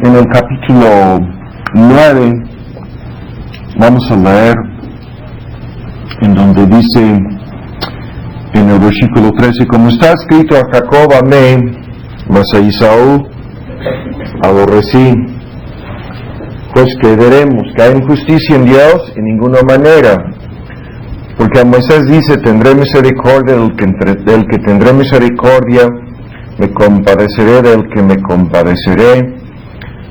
en el capítulo 9 vamos a leer en donde dice en el versículo 13: como está escrito, a Jacob amé, mas a Esaú aborrecí. Pues que veremos que hay injusticia en Dios en ninguna manera, porque a Moisés dice: tendré misericordia del que tendré misericordia, me compadeceré del que me compadeceré.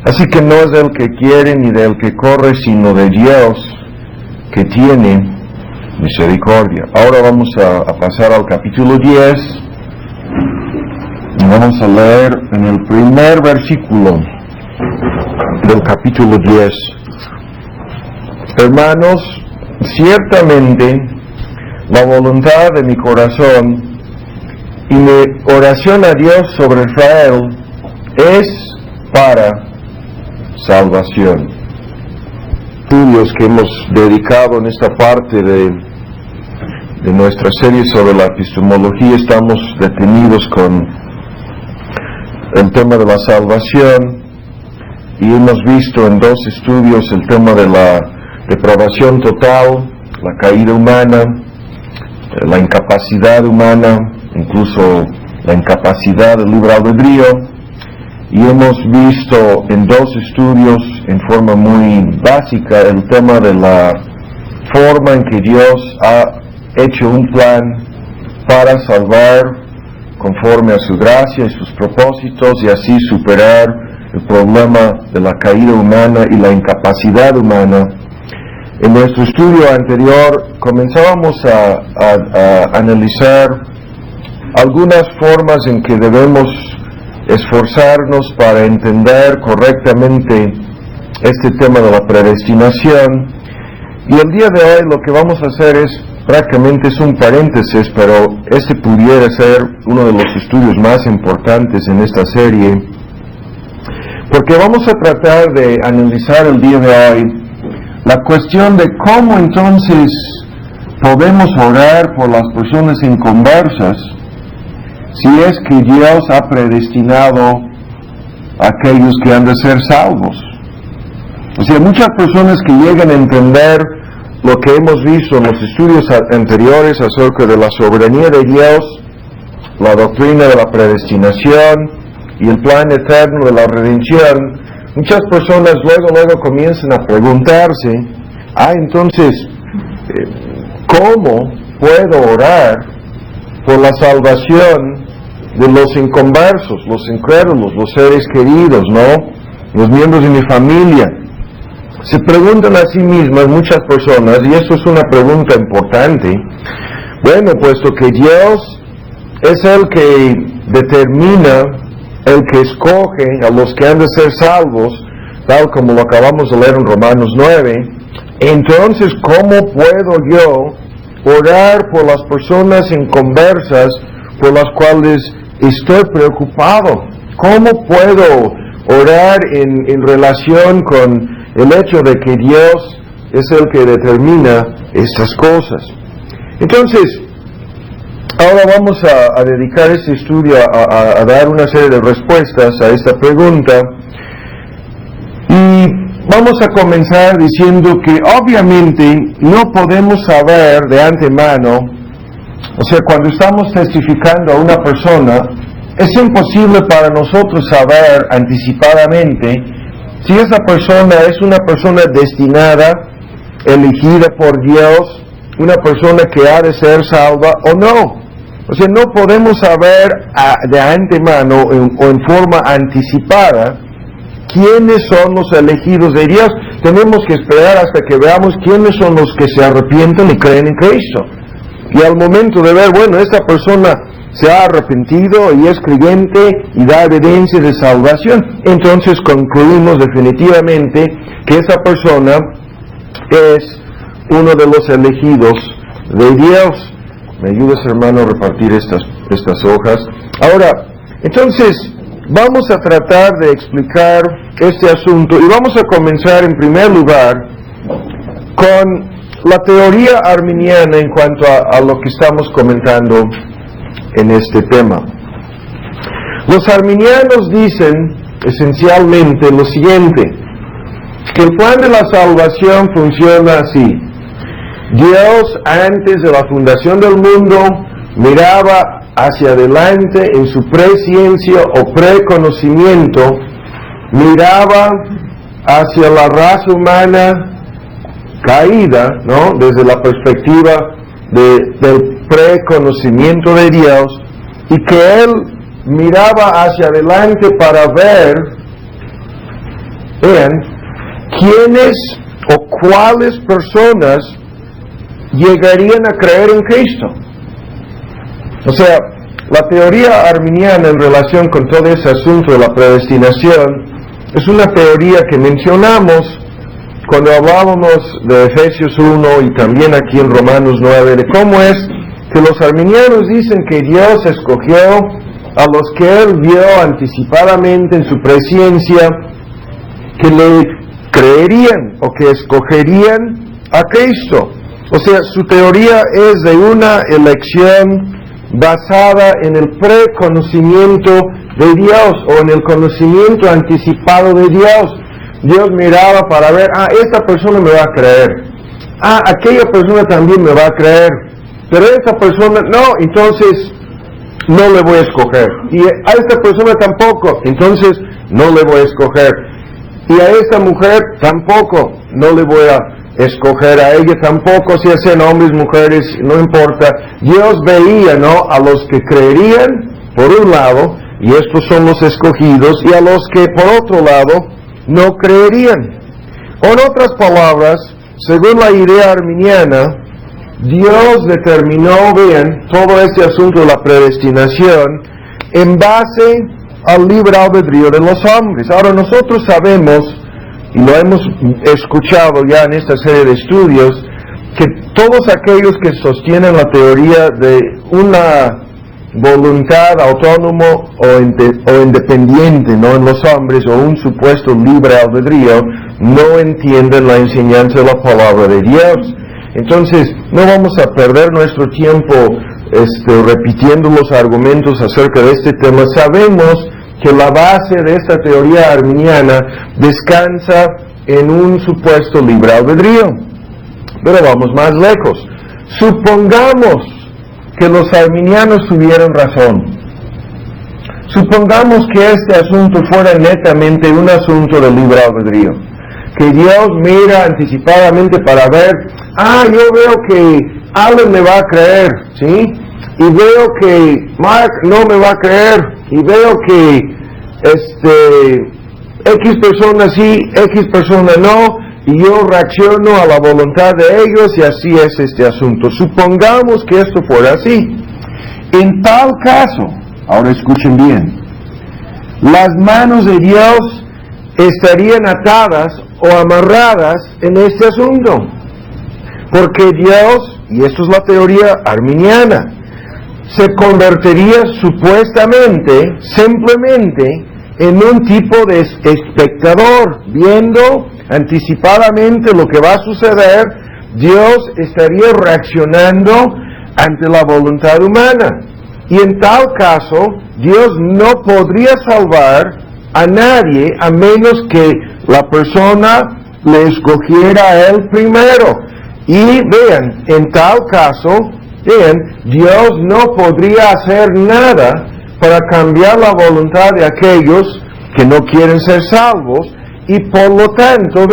Así que no es del que quiere ni del que corre, sino de Dios que tiene misericordia. Ahora vamos a pasar al capítulo 10 y vamos a leer en el primer versículo del capítulo 10. Hermanos, ciertamente la voluntad de mi corazón y mi oración a Dios sobre Israel es para salvación. Estudios que hemos dedicado en esta parte de nuestra serie sobre la epistemología, estamos detenidos con el tema de la salvación y hemos visto en dos estudios el tema de la depravación total, la caída humana, la incapacidad humana, incluso la incapacidad del libre albedrío, y hemos visto en dos estudios en forma muy básica el tema de la forma en que Dios ha hecho un plan para salvar conforme a su gracia y sus propósitos y así superar el problema de la caída humana y la incapacidad humana. En nuestro estudio anterior comenzábamos a analizar algunas formas en que debemos esforzarnos para entender correctamente este tema de la predestinación, y el día de hoy lo que vamos a hacer es prácticamente un paréntesis, pero este pudiera ser uno de los estudios más importantes en esta serie, porque vamos a tratar de analizar el día de hoy la cuestión de cómo entonces podemos orar por las personas inconversas si es que Dios ha predestinado a aquellos que han de ser salvos. O sea, muchas personas que llegan a entender lo que hemos visto en los estudios anteriores acerca de la soberanía de Dios, la doctrina de la predestinación y el plan eterno de la redención, muchas personas luego comienzan a preguntarse: entonces, ¿cómo puedo orar por la salvación de los inconversos, los incrédulos, los seres queridos, ¿no? Los miembros de mi familia? Se preguntan a sí mismas muchas personas, y eso es una pregunta importante. Bueno, puesto que Dios es el que determina, el que escoge a los que han de ser salvos, tal como lo acabamos de leer en Romanos 9, entonces, ¿cómo puedo yo orar por las personas inconversas por las cuales estoy preocupado? ¿Cómo puedo orar en relación con el hecho de que Dios es el que determina estas cosas? Entonces, ahora vamos a dedicar este estudio a dar una serie de respuestas a esta pregunta, y vamos a comenzar diciendo que obviamente no podemos saber de antemano, o sea, cuando estamos testificando a una persona, es imposible para nosotros saber anticipadamente si esa persona es una persona destinada, elegida por Dios, una persona que ha de ser salva o no. O sea, no podemos saber de antemano o en forma anticipada quiénes son los elegidos de Dios. Tenemos que esperar hasta que veamos quiénes son los que se arrepienten y creen en Cristo. Y al momento de ver, bueno, esta persona se ha arrepentido y es creyente y da evidencia de salvación, entonces concluimos definitivamente que esa persona es uno de los elegidos de Dios. ¿Me ayudas, hermano, a repartir estas hojas? Ahora, entonces, vamos a tratar de explicar este asunto y vamos a comenzar en primer lugar con la teoría arminiana en cuanto a lo que estamos comentando en este tema. Los arminianos dicen esencialmente lo siguiente, que el plan de la salvación funciona así. Dios, antes de la fundación del mundo, miraba hacia adelante en su presciencia o preconocimiento, miraba hacia la raza humana caída, ¿no? Desde la perspectiva del preconocimiento de Dios, y que Él miraba hacia adelante para ver, vean, quiénes o cuáles personas llegarían a creer en Cristo. O sea, la teoría arminiana en relación con todo ese asunto de la predestinación es una teoría que mencionamos cuando hablábamos de Efesios 1 y también aquí en Romanos 9, de cómo es que los arminianos dicen que Dios escogió a los que Él vio anticipadamente en su presciencia, que le creerían o que escogerían a Cristo. O sea, su teoría es de una elección basada en el preconocimiento de Dios o en el conocimiento anticipado de Dios. Dios miraba para ver, esta persona me va a creer, aquella persona también me va a creer, pero esta persona no, entonces no le voy a escoger, y a esta persona tampoco, entonces no le voy a escoger, y a esta mujer tampoco, no le voy a escoger, a ella tampoco, si sean hombres, mujeres, no importa. Dios veía, ¿no?, a los que creerían por un lado, y estos son los escogidos, y a los que por otro lado no creerían. Con otras palabras, según la idea arminiana, Dios determinó, vean, todo este asunto de la predestinación en base al libre albedrío de los hombres. Ahora nosotros sabemos, y lo hemos escuchado ya en esta serie de estudios, que todos aquellos que sostienen la teoría de una voluntad autónomo o independiente, ¿no?, en los hombres, o un supuesto libre albedrío, no entienden la enseñanza de la palabra de Dios. Entonces, no vamos a perder nuestro tiempo repitiendo los argumentos acerca de este tema. Sabemos que la base de esta teoría arminiana descansa en un supuesto libre albedrío. Pero vamos más lejos. Supongamos que los arminianos tuvieran razón. Supongamos que este asunto fuera netamente un asunto de libre albedrío, que Dios mira anticipadamente para ver, yo veo que Alan me va a creer, ¿sí? Y veo que Mark no me va a creer, y veo que X persona sí, X persona no, y yo reacciono a la voluntad de ellos, y así es este asunto. Supongamos que esto fuera así. En tal caso, ahora escuchen bien, las manos de Dios estarían atadas o amarradas en este asunto, porque Dios, y esto es la teoría arminiana, se convertiría supuestamente, simplemente, en un tipo de espectador, viendo anticipadamente lo que va a suceder. Dios estaría reaccionando ante la voluntad humana, y en tal caso Dios no podría salvar a nadie a menos que la persona le escogiera a Él primero. Y vean, en tal caso, Dios no podría hacer nada para cambiar la voluntad de aquellos que no quieren ser salvos, y por lo tanto,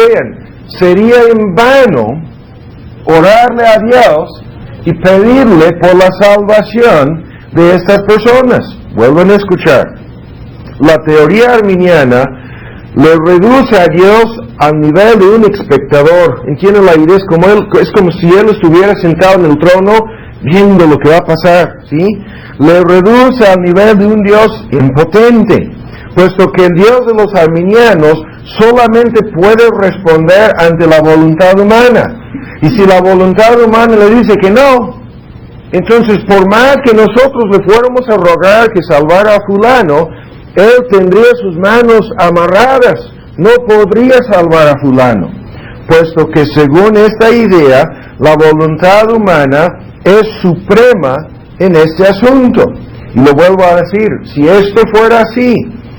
sería en vano orarle a Dios y pedirle por la salvación de estas personas. Vuelven a escuchar. La teoría arminiana le reduce a Dios al nivel de un espectador. ¿Entienden la idea? Es como si Él estuviera sentado en el trono viendo lo que va a pasar, ¿sí? Le reduce al nivel de un Dios impotente, puesto que el Dios de los arminianos solamente puede responder ante la voluntad humana. Y si la voluntad humana le dice que no, entonces por más que nosotros le fuéramos a rogar que salvara a fulano, Él tendría sus manos amarradas, no podría salvar a fulano, puesto que según esta idea, la voluntad humana es suprema en este asunto. Y lo vuelvo a decir, si esto fuera así,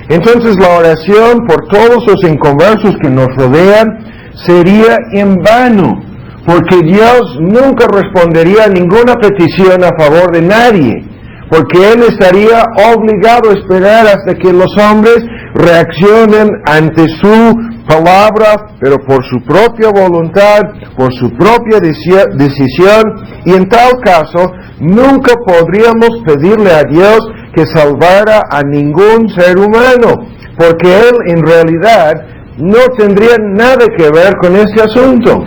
entonces la oración por todos los inconversos que nos rodean sería en vano, porque Dios nunca respondería a ninguna petición a favor de nadie, porque Él estaría obligado a esperar hasta que los hombres reaccionen ante su palabra, pero por su propia voluntad, por su propia decisión, y en tal caso nunca podríamos pedirle a Dios que salvara a ningún ser humano, porque Él en realidad no tendría nada que ver con ese asunto.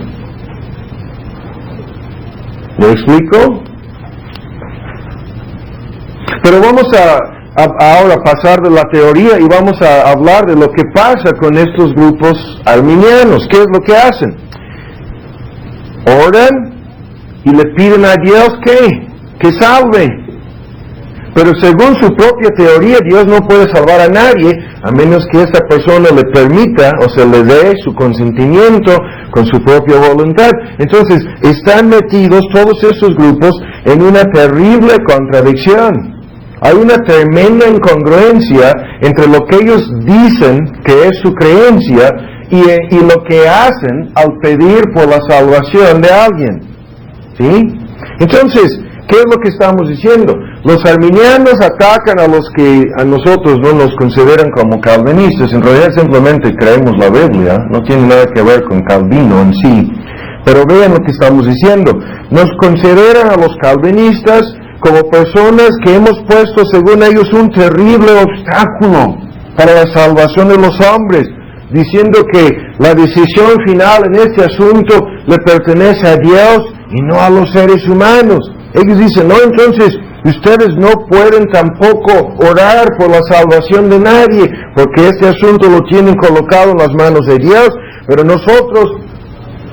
¿Me explico? Pero vamos ahora pasar de la teoría y vamos a hablar de lo que pasa con estos grupos arminianos. ¿Qué es lo que hacen? Oran y le piden a Dios que salve. Pero según su propia teoría, Dios no puede salvar a nadie a menos que esa persona le permita o se le dé su consentimiento con su propia voluntad. Entonces, están metidos todos esos grupos en una terrible contradicción. Hay una tremenda incongruencia entre lo que ellos dicen que es su creencia y lo que hacen al pedir por la salvación de alguien. ¿Sí? Entonces, ¿qué es lo que estamos diciendo? Los arminianos atacan a los que a nosotros no nos consideran como calvinistas. En realidad simplemente creemos la Biblia, no tiene nada que ver con Calvino en sí. Pero vean lo que estamos diciendo. Nos consideran a los calvinistas como personas que hemos puesto, según ellos, un terrible obstáculo para la salvación de los hombres, diciendo que la decisión final en este asunto le pertenece a Dios y no a los seres humanos. Ellos dicen, no, entonces ustedes no pueden tampoco orar por la salvación de nadie, porque este asunto lo tienen colocado en las manos de Dios, pero nosotros,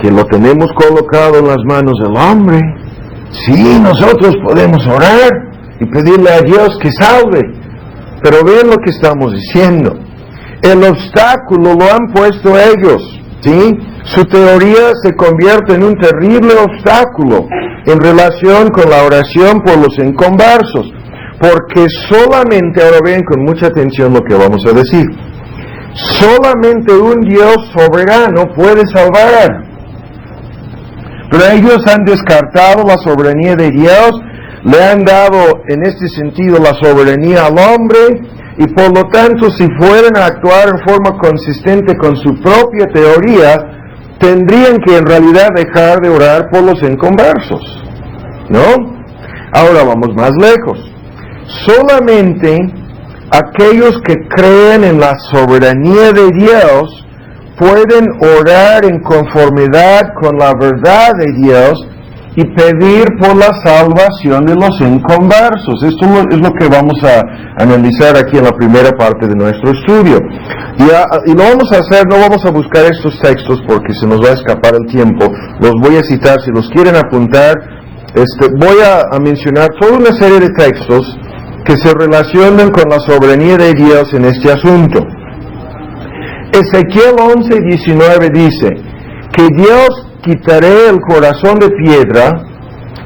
que lo tenemos colocado en las manos del hombre, sí, nosotros podemos orar y pedirle a Dios que salve. Pero vean lo que estamos diciendo. El obstáculo lo han puesto ellos, ¿sí? Su teoría se convierte en un terrible obstáculo en relación con la oración por los inconversos, porque solamente, ahora vean con mucha atención lo que vamos a decir, solamente un Dios soberano puede salvar. Pero ellos han descartado la soberanía de Dios, le han dado en este sentido la soberanía al hombre, y por lo tanto si fueran a actuar en forma consistente con su propia teoría, tendrían que en realidad dejar de orar por los inconversos, ¿no? Ahora vamos más lejos. Solamente aquellos que creen en la soberanía de Dios pueden orar en conformidad con la verdad de Dios y pedir por la salvación de los inconversos. Esto es lo que vamos a analizar aquí en la primera parte de nuestro estudio. Y lo vamos a hacer, no vamos a buscar estos textos porque se nos va a escapar el tiempo. Los voy a citar, si los quieren apuntar, voy a mencionar toda una serie de textos que se relacionan con la soberanía de Dios en este asunto. Ezequiel 11:19 dice que Dios quitaré el corazón de piedra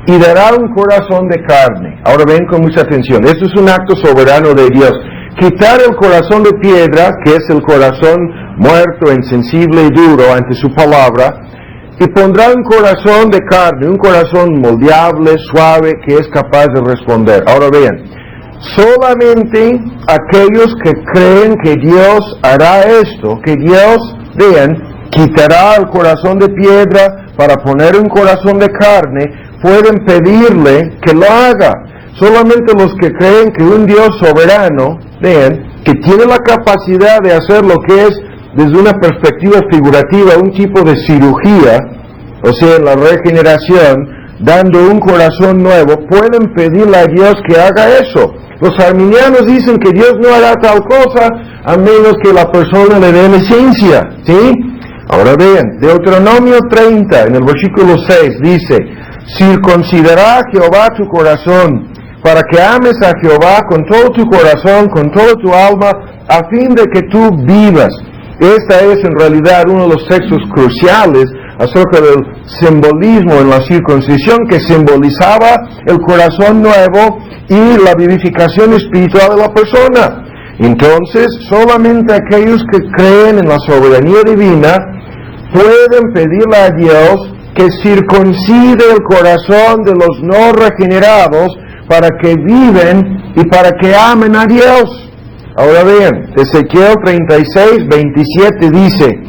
y dará un corazón de carne. Ahora ven con mucha atención, esto es un acto soberano de Dios. Quitar el corazón de piedra, que es el corazón muerto, insensible y duro ante su palabra, y pondrá un corazón de carne, un corazón moldeable, suave, que es capaz de responder. Ahora vean, solamente aquellos que creen que Dios hará esto, que Dios, vean, quitará el corazón de piedra para poner un corazón de carne, pueden pedirle que lo haga. Solamente los que creen que un Dios soberano, vean, que tiene la capacidad de hacer lo que es, desde una perspectiva figurativa, un tipo de cirugía, o sea, la regeneración, dando un corazón nuevo, pueden pedirle a Dios que haga eso. Los arminianos dicen que Dios no hará tal cosa a menos que la persona le dé licencia, ¿sí? Ahora vean, Deuteronomio 30, en el versículo 6, dice, circuncidará a Jehová tu corazón, para que ames a Jehová con todo tu corazón, con toda tu alma, a fin de que tú vivas. Esta es en realidad uno de los textos cruciales acerca del simbolismo en la circuncisión, que simbolizaba el corazón nuevo y la vivificación espiritual de la persona. Entonces, solamente aquellos que creen en la soberanía divina pueden pedirle a Dios que circuncide el corazón de los no regenerados para que viven y para que amen a Dios. Ahora bien, Ezequiel 36:27 dice: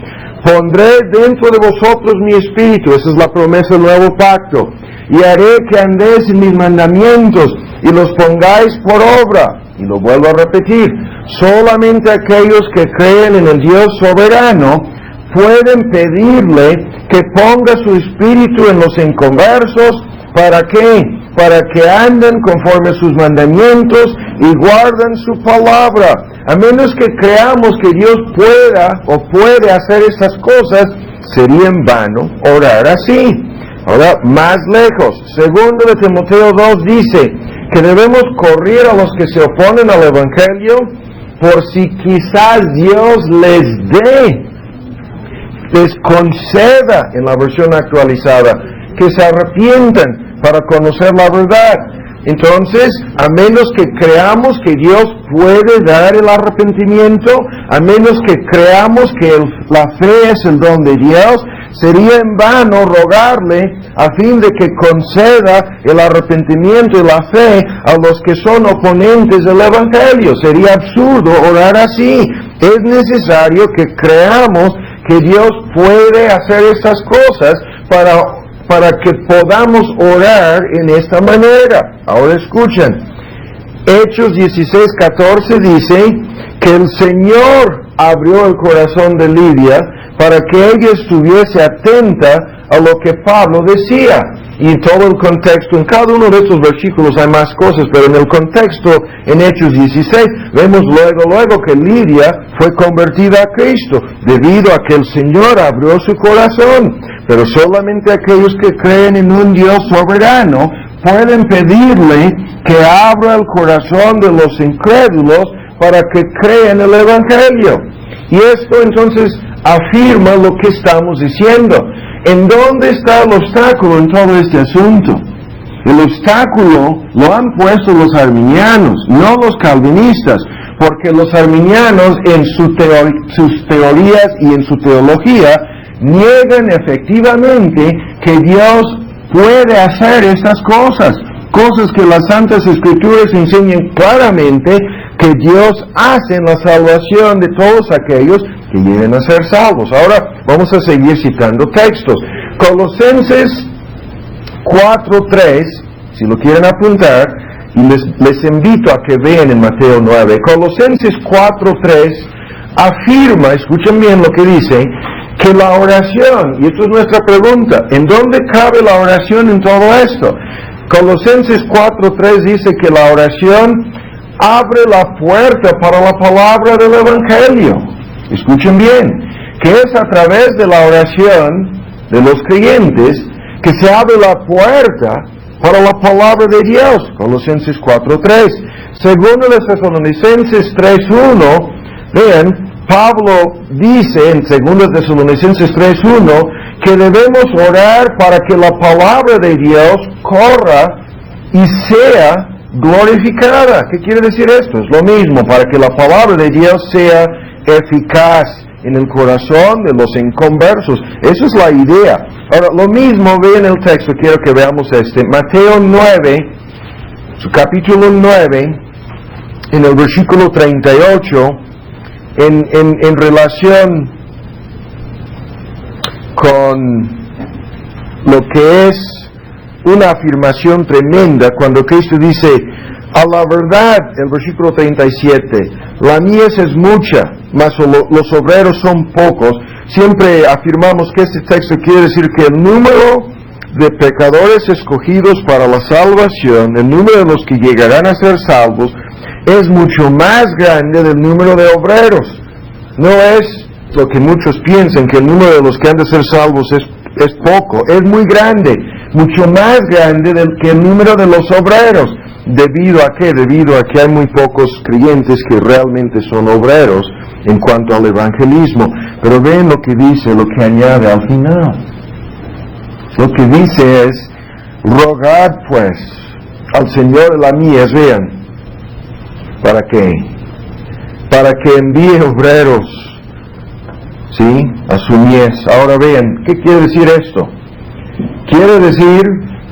pondré dentro de vosotros mi espíritu, esa es la promesa del nuevo pacto, y haré que andéis en mis mandamientos y los pongáis por obra. Y lo vuelvo a repetir, solamente aquellos que creen en el Dios soberano pueden pedirle que ponga su espíritu en los inconversos. ¿Para qué? Para que anden conforme a sus mandamientos y guarden su palabra. A menos que creamos que Dios puede hacer estas cosas, sería en vano orar así. Ahora, más lejos, 2 de Timoteo 2 dice que debemos correr a los que se oponen al Evangelio por si quizás Dios les conceda, en la versión actualizada, que se arrepientan para conocer la verdad. Entonces, a menos que creamos que Dios puede dar el arrepentimiento, a menos que creamos que la fe es el don de Dios, sería en vano rogarle a fin de que conceda el arrepentimiento y la fe a los que son oponentes del Evangelio. Sería absurdo orar así. Es necesario que creamos que Dios puede hacer estas cosas para que podamos orar en esta manera. Ahora escuchen, Hechos 16:14 dice que el Señor abrió el corazón de Lidia para que ella estuviese atenta a lo que Pablo decía. Y todo el contexto, en cada uno de estos versículos hay más cosas, pero en el contexto, en Hechos 16, vemos luego que Lidia fue convertida a Cristo, debido a que el Señor abrió su corazón. Pero solamente aquellos que creen en un Dios soberano pueden pedirle que abra el corazón de los incrédulos para que crean el Evangelio. Y esto entonces afirma lo que estamos diciendo. ¿En dónde está el obstáculo en todo este asunto? El obstáculo lo han puesto los arminianos, no los calvinistas, porque los arminianos en sus teorías y en su teología niegan efectivamente que Dios puede hacer estas cosas que las Santas Escrituras enseñan claramente que Dios hace en la salvación de todos aquellos que lleguen a ser salvos. Ahora vamos a seguir citando textos. Colosenses 4:3, si lo quieren apuntar, y les invito a que vean en Mateo 9. Colosenses 4:3 afirma, escuchen bien lo que dice, que la oración, y esto es nuestra pregunta, ¿en dónde cabe la oración en todo esto? Colosenses 4:3 dice que la oración abre la puerta para la palabra del Evangelio. Escuchen bien, que es a través de la oración de los creyentes que se abre la puerta para la palabra de Dios. Colosenses 4:3. Según los Tesalonicenses 3:1, vean, Pablo dice en 2 Tesalonicenses 3:1 que debemos orar para que la palabra de Dios corra y sea glorificada. ¿Qué quiere decir esto? Es lo mismo, para que la palabra de Dios sea eficaz en el corazón de los inconversos. Esa es la idea. Ahora, lo mismo ve en el texto, quiero que veamos Mateo 9, su capítulo 9, en el versículo 38, en relación con lo que es una afirmación tremenda cuando Cristo dice, a la verdad, el versículo 37, la mies es mucha, mas los obreros son pocos. Siempre afirmamos que este texto quiere decir que el número de pecadores escogidos para la salvación, el número de los que llegarán a ser salvos, es mucho más grande del número de obreros. No es lo que muchos piensan, que el número de los que han de ser salvos es poco, es muy grande, mucho más grande que el número de los obreros. ¿Debido a qué? Debido a que hay muy pocos creyentes que realmente son obreros en cuanto al evangelismo. Pero ven lo que dice, lo que añade al final. Lo que dice es, rogad pues al Señor de la mies, vean, ¿para qué? para que envíe obreros, ¿sí?, a su mies. Ahora vean, ¿qué quiere decir esto? Quiere decir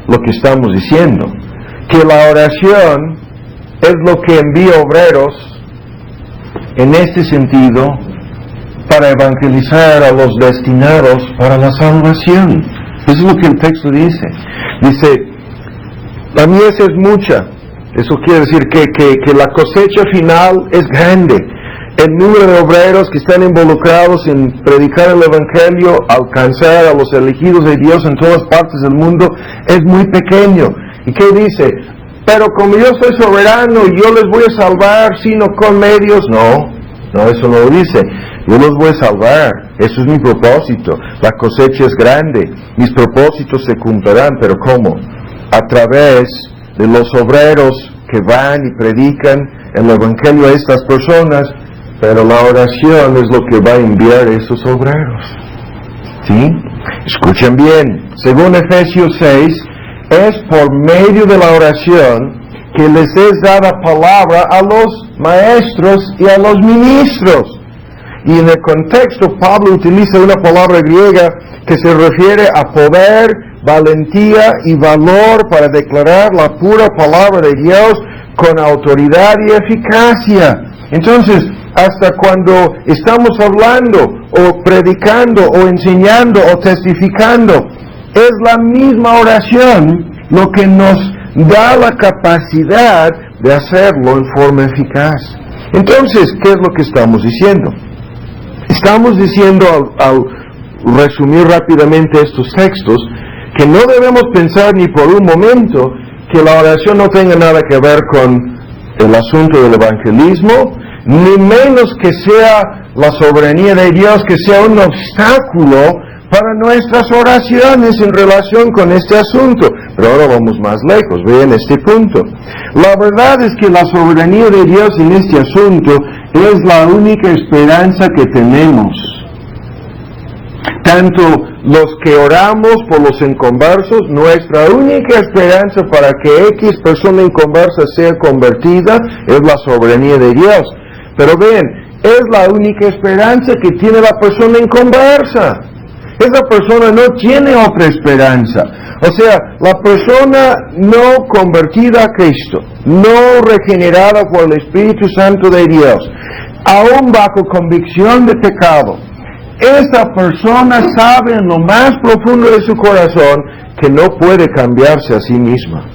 lo que estamos diciendo, que la oración es lo que envía obreros en este sentido para evangelizar a los destinados para la salvación. Eso es lo que el texto dice. Dice, la mies es mucha. Eso quiere decir que la cosecha final es grande. El número de obreros que están involucrados en predicar el Evangelio, alcanzar a los elegidos de Dios en todas partes del mundo, es muy pequeño. ¿Y qué dice? Pero como yo soy soberano y yo les voy a salvar, sino con medios. No, eso no lo dice. Yo los voy a salvar. Eso es mi propósito. La cosecha es grande. Mis propósitos se cumplirán. ¿Pero cómo? A través de los obreros que van y predican el Evangelio a estas personas. Pero la oración es lo que va a enviar a esos obreros. ¿Sí? Escuchen bien. Según Efesios 6, es por medio de la oración que les es dada palabra a los maestros y a los ministros. Y en el contexto, Pablo utiliza una palabra griega que se refiere a poder, valentía y valor para declarar la pura palabra de Dios con autoridad y eficacia. Entonces, hasta cuando estamos hablando o predicando o enseñando o testificando, es la misma oración lo que nos da la capacidad de hacerlo en forma eficaz. Entonces, ¿qué es lo que estamos diciendo? Estamos diciendo, al resumir rápidamente estos textos, que no debemos pensar ni por un momento que la oración no tenga nada que ver con el asunto del evangelismo, ni menos que sea la soberanía de Dios, que sea un obstáculo para nuestras oraciones en relación con este asunto. Pero ahora vamos más lejos, vean este punto. La verdad es que la soberanía de Dios en este asunto es la única esperanza que tenemos. Tanto los que oramos por los inconversos, nuestra única esperanza para que X persona inconversa sea convertida es la soberanía de Dios. Pero ven, es la única esperanza que tiene la persona inconversa. Esa persona no tiene otra esperanza. O sea, la persona no convertida a Cristo, no regenerada por el Espíritu Santo de Dios, aún bajo convicción de pecado, esa persona sabe en lo más profundo de su corazón que no puede cambiarse a sí misma.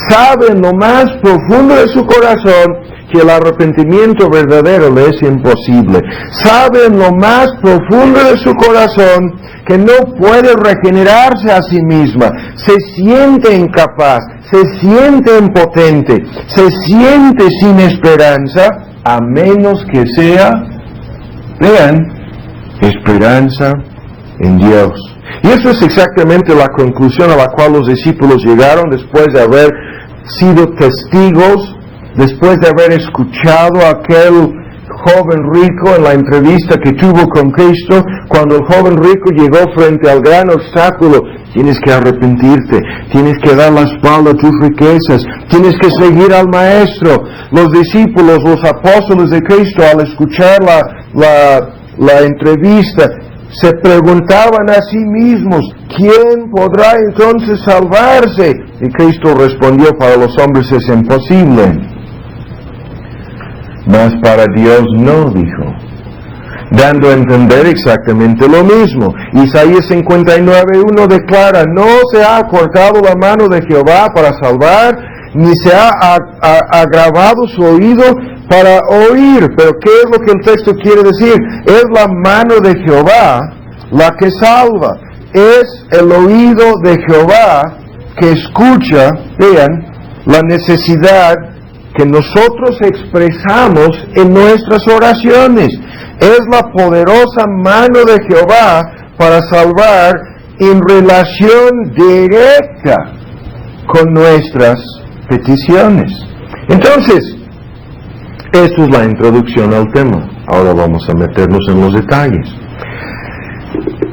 Sabe en lo más profundo de su corazón que el arrepentimiento verdadero le es imposible. Sabe en lo más profundo de su corazón que no puede regenerarse a sí misma. Se siente incapaz, se siente impotente, se siente sin esperanza, a menos que sea, vean, esperanza en Dios. Y eso es exactamente la conclusión a la cual los discípulos llegaron después de haber sido testigos, después de haber escuchado a aquel joven rico en la entrevista que tuvo con Cristo. Cuando el joven rico llegó frente al gran obstáculo: tienes que arrepentirte, tienes que dar la espalda a tus riquezas, tienes que seguir al Maestro. Los discípulos, los apóstoles de Cristo, al escuchar la entrevista, se preguntaban a sí mismos: ¿quién podrá entonces salvarse? Y Cristo respondió: para los hombres es imposible, mas para Dios no, dijo, dando a entender exactamente lo mismo. Isaías 59:1 declara: no se ha cortado la mano de Jehová para salvar, ni se ha agravado su oído para oír. Pero ¿qué es lo que el texto quiere decir? Es la mano de Jehová la que salva. Es el oído de Jehová que escucha, vean, la necesidad que nosotros expresamos en nuestras oraciones. Es la poderosa mano de Jehová para salvar en relación directa con nuestras peticiones. Entonces, esta es la introducción al tema. Ahora vamos a meternos en los detalles.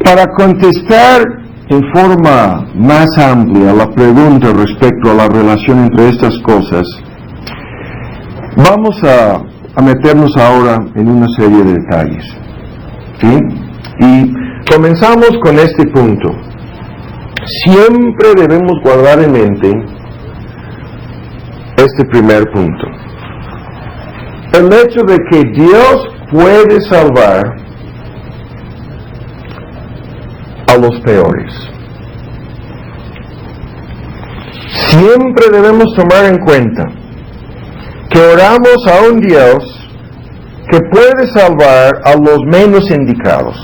Para contestar en forma más amplia la pregunta respecto a la relación entre estas cosas, vamos a a meternos ahora en una serie de detalles, ¿sí? Y comenzamos con este punto. Siempre debemos guardar en mente este primer punto. El hecho de que Dios puede salvar a los peores. Siempre debemos tomar en cuenta que oramos a un Dios que puede salvar a los menos indicados,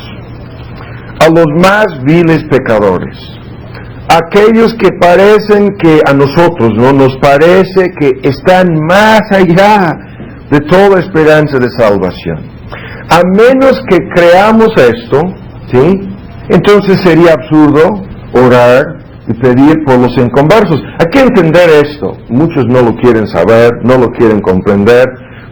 a los más viles pecadores, aquellos que parecen que a nosotros no nos parece que están más allá de toda esperanza de salvación. A menos que creamos esto, ¿sí?, entonces sería absurdo orar y pedir por los inconversos. Hay que entender esto. Muchos no lo quieren saber, no lo quieren comprender,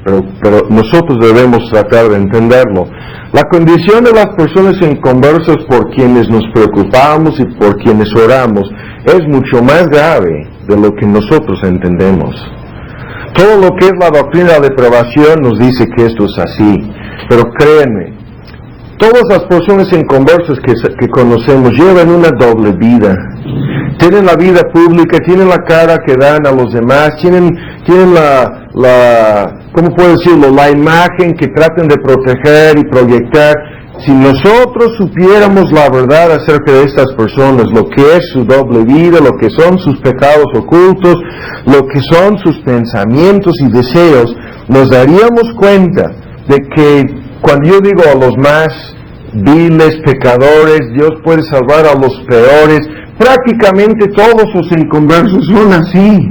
pero nosotros debemos tratar de entenderlo. La condición de las personas inconversas por quienes nos preocupamos y por quienes oramos es mucho más grave de lo que nosotros entendemos. Todo lo que es la doctrina de la depravación nos dice que esto es así, pero créanme, todas las personas inconversas que conocemos llevan una doble vida. Tienen la vida pública, tienen la cara que dan a los demás, tienen la ¿cómo puedo decirlo?, la imagen que tratan de proteger y proyectar. Si nosotros supiéramos la verdad acerca de estas personas, lo que es su doble vida, lo que son sus pecados ocultos, lo que son sus pensamientos y deseos, nos daríamos cuenta de que cuando yo digo a los más viles pecadores, Dios puede salvar a los peores, prácticamente todos los inconversos son así.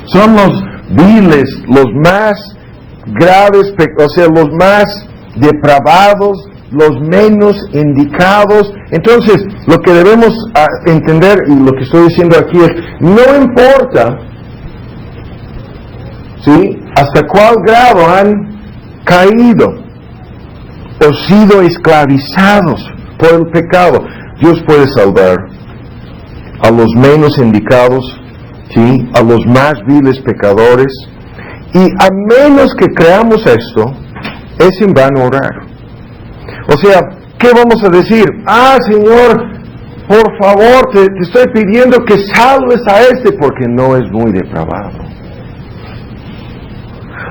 Son los viles, los más graves, o sea, los más depravados, los menos indicados. Entonces, lo que debemos entender, y lo que estoy diciendo aquí es, no importa, ¿sí?, hasta cuál grado han caído o sido esclavizados por el pecado, Dios puede salvar a los menos indicados, ¿sí?, a los más viles pecadores. Y a menos que creamos esto, es en vano orar. O sea, ¿qué vamos a decir? Señor, por favor, te estoy pidiendo que salves a este porque no es muy depravado.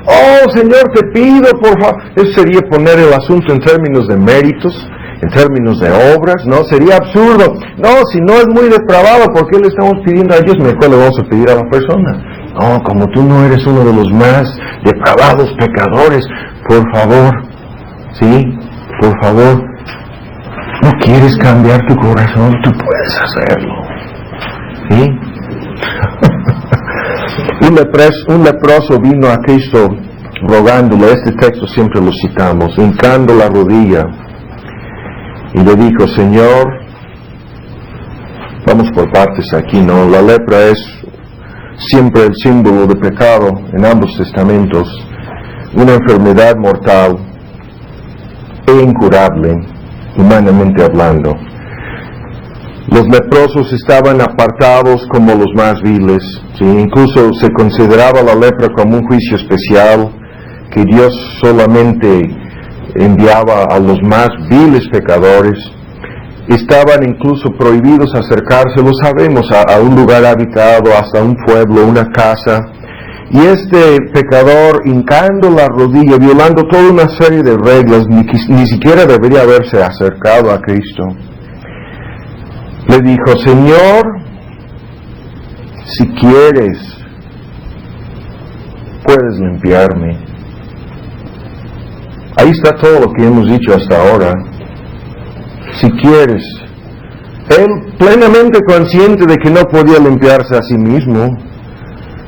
Oh, Señor, te pido, por favor. Eso sería poner el asunto en términos de méritos, en términos de obras, ¿no? Sería absurdo. No, si no es muy depravado, ¿por qué le estamos pidiendo a Dios? Mejor le vamos a pedir a la persona. No, como tú no eres uno de los más depravados pecadores, por favor, ¿sí?, por favor, ¿no quieres cambiar tu corazón? Tú puedes hacerlo, ¿sí? Un leproso vino a Cristo rogándole, este texto siempre lo citamos, hincando la rodilla, y le dijo: Señor, vamos por partes aquí, ¿no? La lepra es siempre el símbolo de pecado en ambos testamentos, una enfermedad mortal e incurable, humanamente hablando. Los leprosos estaban apartados como los más viles, ¿sí? Incluso se consideraba la lepra como un juicio especial que Dios solamente enviaba a los más viles pecadores. Estaban incluso prohibidos acercarse, lo sabemos, a un lugar habitado, hasta un pueblo, una casa. Y este pecador, hincando la rodilla, violando toda una serie de reglas, ni siquiera debería haberse acercado a Cristo, le dijo: Señor, si quieres, puedes limpiarme. Ahí está todo lo que hemos dicho hasta ahora. Si quieres. Él plenamente consciente de que no podía limpiarse a sí mismo,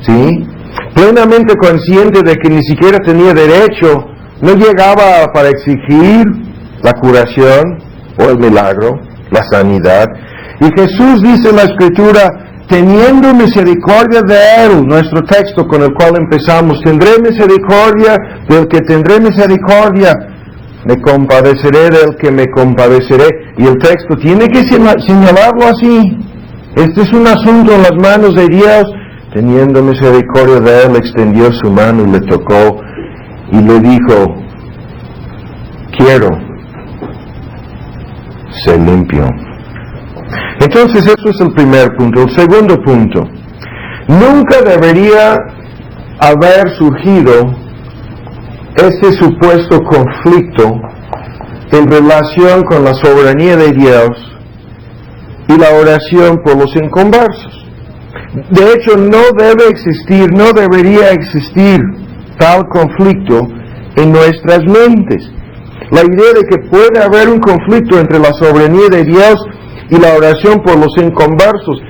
¿sí?, plenamente consciente de que ni siquiera tenía derecho, no llegaba para exigir la curación o el milagro, la sanidad. Y Jesús dice en la Escritura: teniendo misericordia de él, nuestro texto con el cual empezamos, tendré misericordia del que tendré misericordia, me compadeceré del que me compadeceré. Y el texto tiene que señalarlo así. Este es un asunto en las manos de Dios. Teniendo misericordia de él, extendió su mano y le tocó, y le dijo, quiero ser limpio. Entonces eso es el primer punto. El segundo punto, nunca debería haber surgido ese supuesto conflicto en relación con la soberanía de Dios y la oración por los inconversos. De hecho, no debe existir, no debería existir tal conflicto en nuestras mentes. La idea de que puede haber un conflicto entre la soberanía de Dios y la oración por los inconversos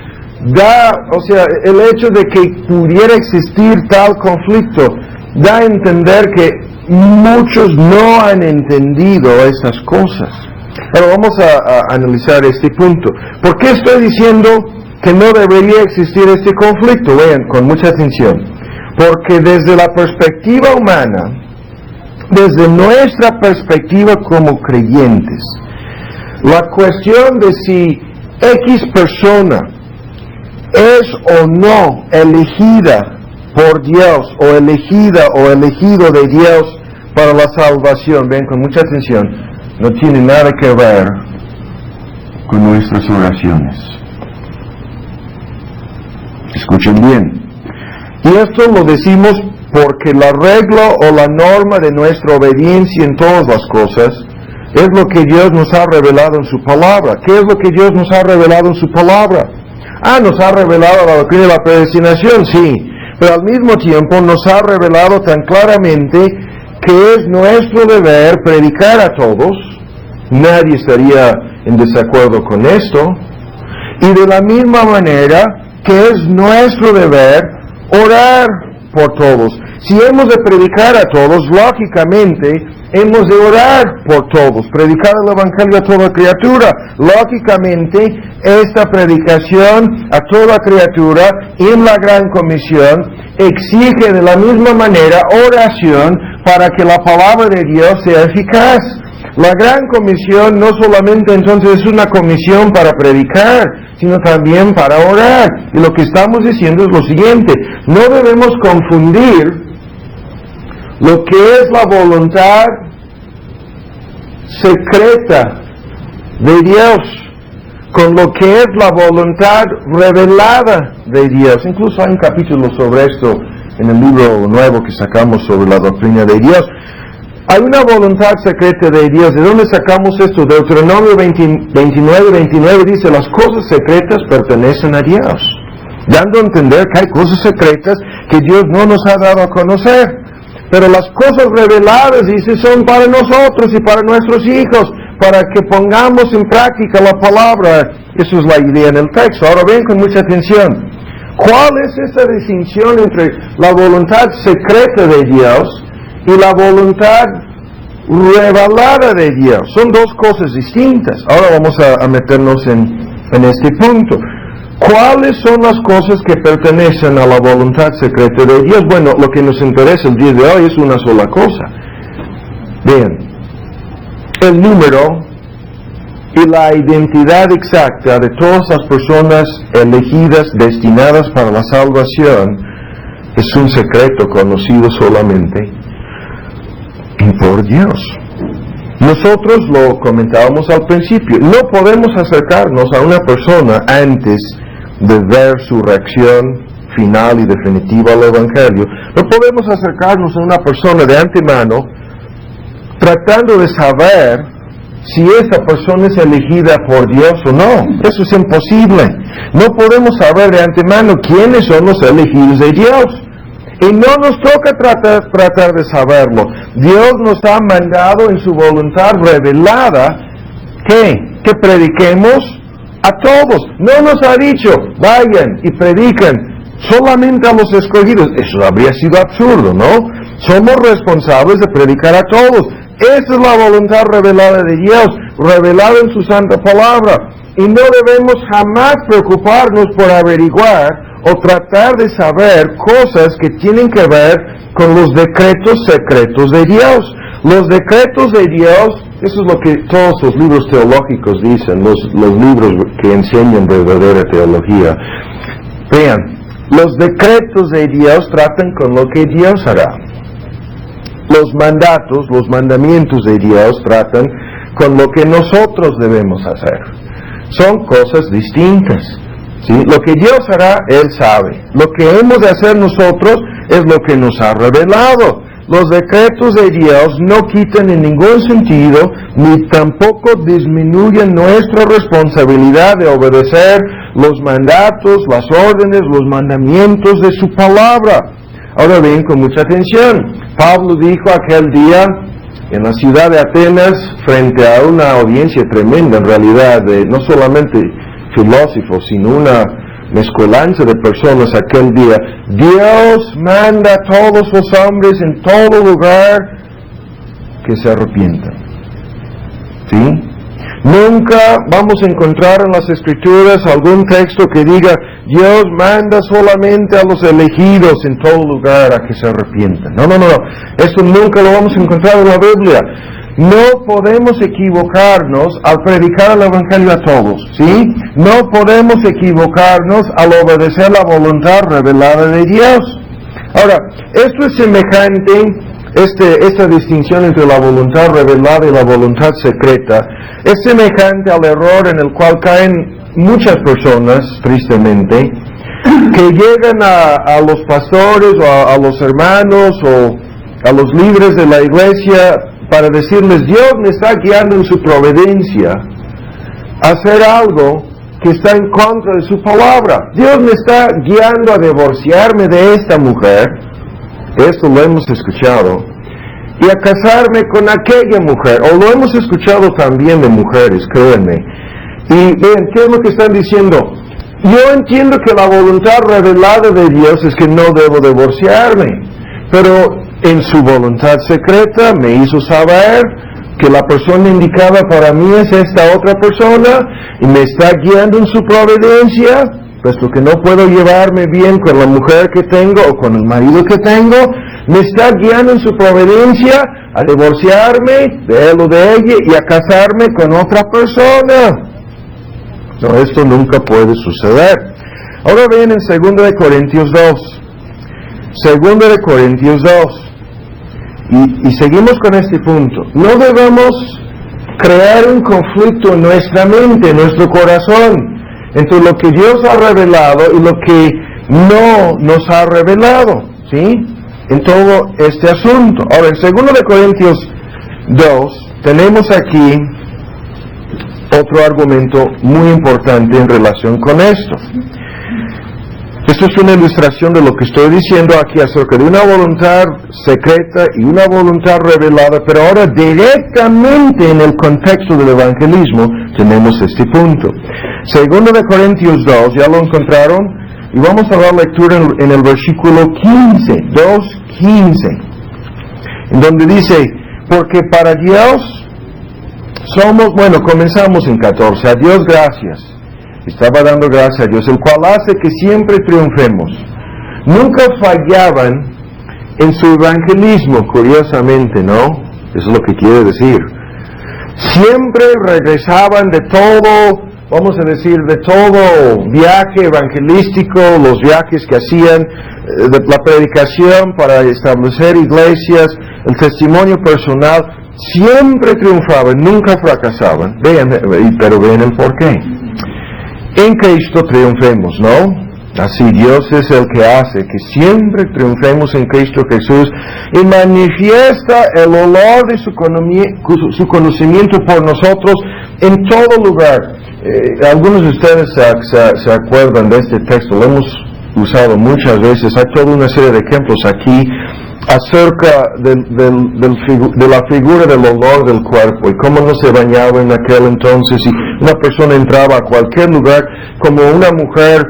el hecho de que pudiera existir tal conflicto da a entender que muchos no han entendido esas cosas. Ahora vamos a analizar este punto. ¿Por qué estoy diciendo que no debería existir este conflicto? Vean con mucha atención. Porque desde la perspectiva humana, desde nuestra perspectiva como creyentes, la cuestión de si X persona es o no elegida por Dios, o elegida o elegido de Dios para la salvación, ven con mucha atención, no tiene nada que ver con nuestras oraciones. Escuchen bien. Y esto lo decimos porque la regla o la norma de nuestra obediencia en todas las cosas es lo que Dios nos ha revelado en su palabra. ¿Qué es lo que Dios nos ha revelado en su palabra? Nos ha revelado la doctrina de la predestinación, sí, pero al mismo tiempo nos ha revelado tan claramente que es nuestro deber predicar a todos. Nadie estaría en desacuerdo con esto. Y de la misma manera que es nuestro deber orar por todos. Si hemos de predicar a todos, lógicamente hemos de orar por todos, predicar el Evangelio a toda criatura. Lógicamente, esta predicación a toda criatura en la Gran Comisión exige de la misma manera oración para que la palabra de Dios sea eficaz. La Gran Comisión no solamente entonces es una comisión para predicar, sino también para orar. Y lo que estamos diciendo es lo siguiente: no debemos confundir lo que es la voluntad secreta de Dios con lo que es la voluntad revelada de Dios. Incluso hay un capítulo sobre esto en el libro nuevo que sacamos sobre la doctrina de Dios. Hay una voluntad secreta de Dios. ¿De dónde sacamos esto? Deuteronomio 29 dice, las cosas secretas pertenecen a Dios, dando a entender que hay cosas secretas que Dios no nos ha dado a conocer. Pero las cosas reveladas, dice, son para nosotros y para nuestros hijos, para que pongamos en práctica la palabra. Eso es la idea en el texto. Ahora ven con mucha atención. ¿Cuál es esa distinción entre la voluntad secreta de Dios y la voluntad revelada de Dios? Son dos cosas distintas. Ahora vamos a meternos en este punto. ¿Cuáles son las cosas que pertenecen a la voluntad secreta de Dios? Bueno, lo que nos interesa el día de hoy es una sola cosa. Bien, el número y la identidad exacta de todas las personas elegidas, destinadas para la salvación, es un secreto conocido solamente por Dios. Nosotros lo comentábamos al principio, no podemos acercarnos a una persona antes de ver su reacción final y definitiva al Evangelio. No podemos acercarnos a una persona de antemano tratando de saber si esa persona es elegida por Dios o no. Eso es imposible. No podemos saber de antemano quiénes son los elegidos de Dios. Y no nos toca tratar de saberlo. Dios nos ha mandado en su voluntad revelada que prediquemos a todos. No nos ha dicho, vayan y predican solamente a los escogidos. Eso habría sido absurdo, ¿no? Somos responsables de predicar a todos. Esa es la voluntad revelada de Dios, revelada en su santa palabra. Y no debemos jamás preocuparnos por averiguar o tratar de saber cosas que tienen que ver con los decretos secretos de Dios. Los decretos de Dios, eso es lo que todos los libros teológicos dicen, los libros que enseñan verdadera teología. Vean, los decretos de Dios tratan con lo que Dios hará. Los mandatos, los mandamientos de Dios tratan con lo que nosotros debemos hacer. Son cosas distintas, ¿sí? Lo que Dios hará, Él sabe. Lo que hemos de hacer nosotros es lo que nos ha revelado. Los decretos de Dios no quitan en ningún sentido, ni tampoco disminuyen nuestra responsabilidad de obedecer los mandatos, las órdenes, los mandamientos de su palabra. Ahora bien, con mucha atención, Pablo dijo aquel día en la ciudad de Atenas, frente a una audiencia tremenda en realidad, de no solamente filósofos, sino una mezcolanza de personas aquel día: Dios manda a todos los hombres en todo lugar que se arrepientan. ¿Sí? Nunca vamos a encontrar en las Escrituras algún texto que diga Dios manda solamente a los elegidos en todo lugar a que se arrepientan. No. Esto nunca lo vamos a encontrar en la Biblia. No podemos equivocarnos al predicar el Evangelio a todos, ¿sí? No podemos equivocarnos al obedecer la voluntad revelada de Dios. Ahora, esto es semejante, esta distinción entre la voluntad revelada y la voluntad secreta, es semejante al error en el cual caen muchas personas, tristemente, que llegan a los pastores o a los hermanos o a los líderes de la iglesia para decirles: Dios me está guiando en su providencia a hacer algo que está en contra de su palabra. Dios me está guiando a divorciarme de esta mujer, esto lo hemos escuchado, y a casarme con aquella mujer, o lo hemos escuchado también de mujeres, créanme. Y vean, ¿qué es lo que están diciendo? Yo entiendo que la voluntad revelada de Dios es que no debo divorciarme, pero en su voluntad secreta me hizo saber que la persona indicada para mí es esta otra persona y me está guiando en su providencia, puesto que no puedo llevarme bien con la mujer que tengo o con el marido que tengo, me está guiando en su providencia a divorciarme de él o de ella y a casarme con otra persona. No, esto nunca puede suceder. Ahora ven en 2 Corintios 2. 2 Corintios 2. Y seguimos con este punto. No debemos crear un conflicto en nuestra mente, en nuestro corazón, entre lo que Dios ha revelado y lo que no nos ha revelado, ¿sí? En todo este asunto. Ahora, en 2 Corintios 2, tenemos aquí otro argumento muy importante en relación con esto. Esto es una ilustración de lo que estoy diciendo aquí acerca de una voluntad secreta y una voluntad revelada, pero ahora directamente en el contexto del evangelismo tenemos este punto. 2 Corintios 2, ¿ya lo encontraron? Y vamos a dar lectura en el versículo 15, 2:15, en donde dice: porque para Dios somos, comenzamos en 14, a Dios gracias. Estaba dando gracias a Dios, el cual hace que siempre triunfemos. Nunca fallaban en su evangelismo, curiosamente, ¿no? Eso es lo que quiere decir. Siempre regresaban de todo, vamos a decir, de todo viaje evangelístico, los viajes que hacían, de la predicación para establecer iglesias, el testimonio personal, siempre triunfaban, nunca fracasaban. Pero vean el porqué. En Cristo triunfemos, ¿no? Así Dios es el que hace que siempre triunfemos en Cristo Jesús y manifiesta el olor de su conocimiento por nosotros en todo lugar. Algunos de ustedes se acuerdan de este texto, lo hemos usado muchas veces. Hay toda una serie de ejemplos aquí acerca de la figura del olor del cuerpo y cómo no se bañaba en aquel entonces, y una persona entraba a cualquier lugar como una mujer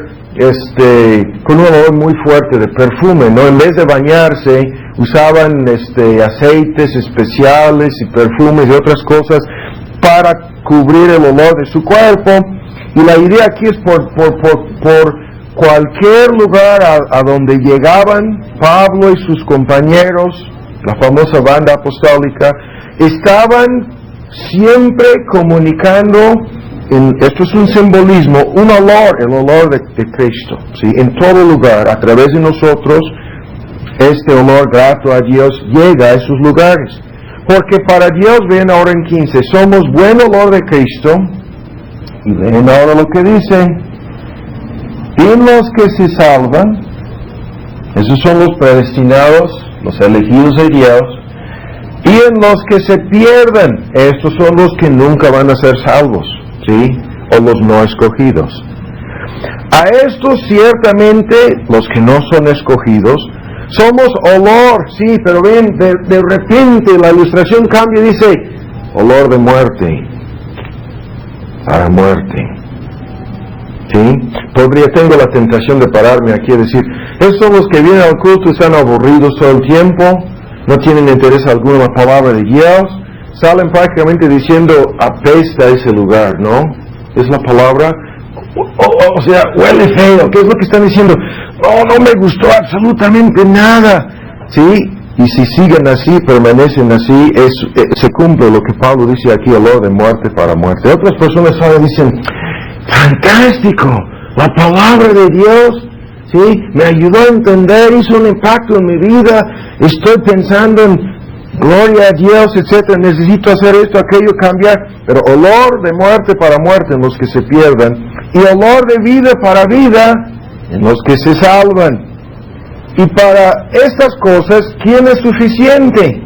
con un olor muy fuerte de perfume, ¿no? En vez de bañarse usaban aceites especiales y perfumes y otras cosas para cubrir el olor de su cuerpo. Y la idea aquí es por cualquier lugar a donde llegaban Pablo y sus compañeros, la famosa banda apostólica, estaban siempre comunicando, esto es un simbolismo, un olor, el olor de Cristo, ¿sí? En todo lugar, a través de nosotros, este olor grato a Dios llega a esos lugares. Porque para Dios, ven ahora en 15, somos buen olor de Cristo, y ven ahora lo que dice, en los que se salvan, esos son los predestinados, los elegidos de Dios, y en los que se pierden, estos son los que nunca van a ser salvos, ¿sí? O los no escogidos. A estos ciertamente, los que no son escogidos, somos olor, sí, pero ven, de repente la ilustración cambia y dice, olor de muerte, para muerte. ¿Sí? Tengo la tentación de pararme aquí y decir, esos son los que vienen al culto y están aburridos todo el tiempo, no tienen interés alguno en la palabra de Dios, salen prácticamente diciendo, apesta ese lugar, ¿no? Es la palabra, o sea, huele feo, ¿qué es lo que están diciendo? No me gustó absolutamente nada, ¿sí? Y si siguen así, permanecen así, se cumple lo que Pablo dice aquí, olor de muerte para muerte. Otras personas ahora dicen, fantástico, la palabra de Dios, ¿sí? Me ayudó a entender, hizo un impacto en mi vida, estoy pensando en gloria a Dios, etcétera, necesito hacer esto, aquello, cambiar, pero olor de muerte para muerte en los que se pierdan, y olor de vida para vida en los que se salvan. Y para estas cosas, ¿quién es suficiente?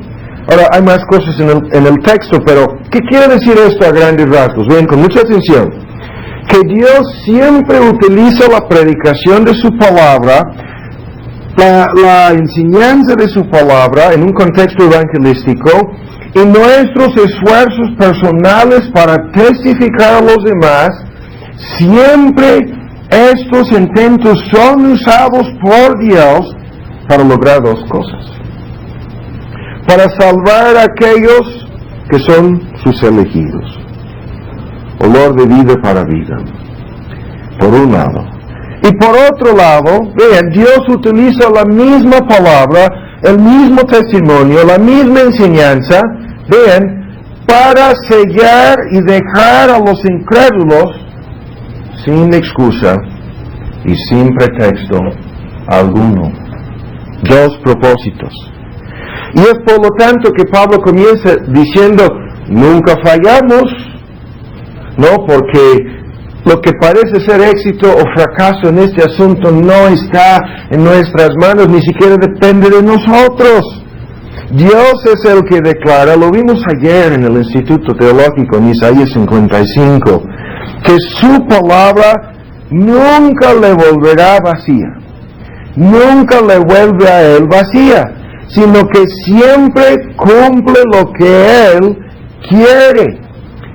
Ahora, hay más cosas en el texto, pero ¿qué quiere decir esto a grandes rasgos? Ven, con mucha atención. Que Dios siempre utiliza la predicación de su palabra, la enseñanza de su palabra en un contexto evangelístico, y nuestros esfuerzos personales para testificar a los demás, siempre estos intentos son usados por Dios para lograr dos cosas. Para salvar a aquellos que son sus elegidos. Olor de vida para vida, por un lado. Y por otro lado, vean, Dios utiliza la misma palabra, el mismo testimonio, la misma enseñanza, vean, para sellar y dejar a los incrédulos sin excusa y sin pretexto alguno. Dos propósitos. Y es por lo tanto que Pablo comienza diciendo, nunca fallamos, ¿no? Porque lo que parece ser éxito o fracaso en este asunto no está en nuestras manos, ni siquiera depende de nosotros. Dios es el que declara, lo vimos ayer en el Instituto Teológico en Isaías 55, que su palabra nunca le volverá vacía, nunca le vuelve a él vacía, sino que siempre cumple lo que él quiere.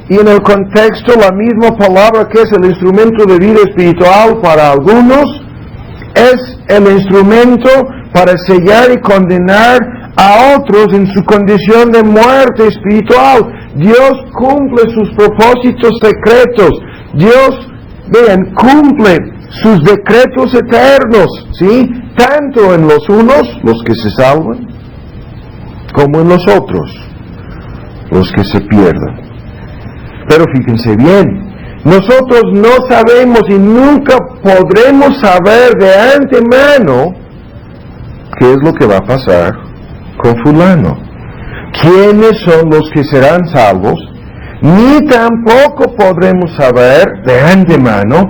Y en el contexto, la misma palabra que es el instrumento de vida espiritual para algunos, es el instrumento para sellar y condenar a otros en su condición de muerte espiritual. Dios cumple sus propósitos secretos. Dios, vean, cumple sus decretos eternos, ¿sí? Tanto en los unos, los que se salvan, como en los otros, los que se pierden. Pero fíjense bien, nosotros no sabemos y nunca podremos saber de antemano qué es lo que va a pasar con fulano. ¿Quiénes son los que serán salvos? Ni tampoco podremos saber de antemano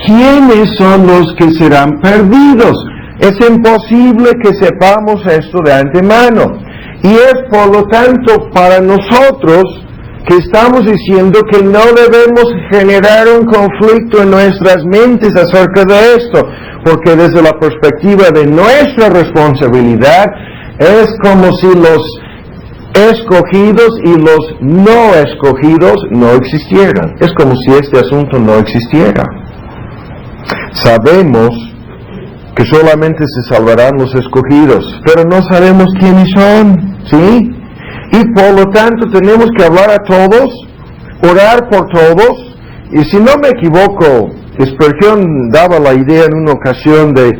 quiénes son los que serán perdidos. Es imposible que sepamos esto de antemano. Y es por lo tanto para nosotros que estamos diciendo que no debemos generar un conflicto en nuestras mentes acerca de esto, porque desde la perspectiva de nuestra responsabilidad, es como si los escogidos y los no escogidos no existieran. Es como si este asunto no existiera. Sabemos que solamente se salvarán los escogidos, pero no sabemos quiénes son, ¿sí? Y por lo tanto tenemos que hablar a todos, orar por todos, y si no me equivoco, Spurgeon daba la idea en una ocasión de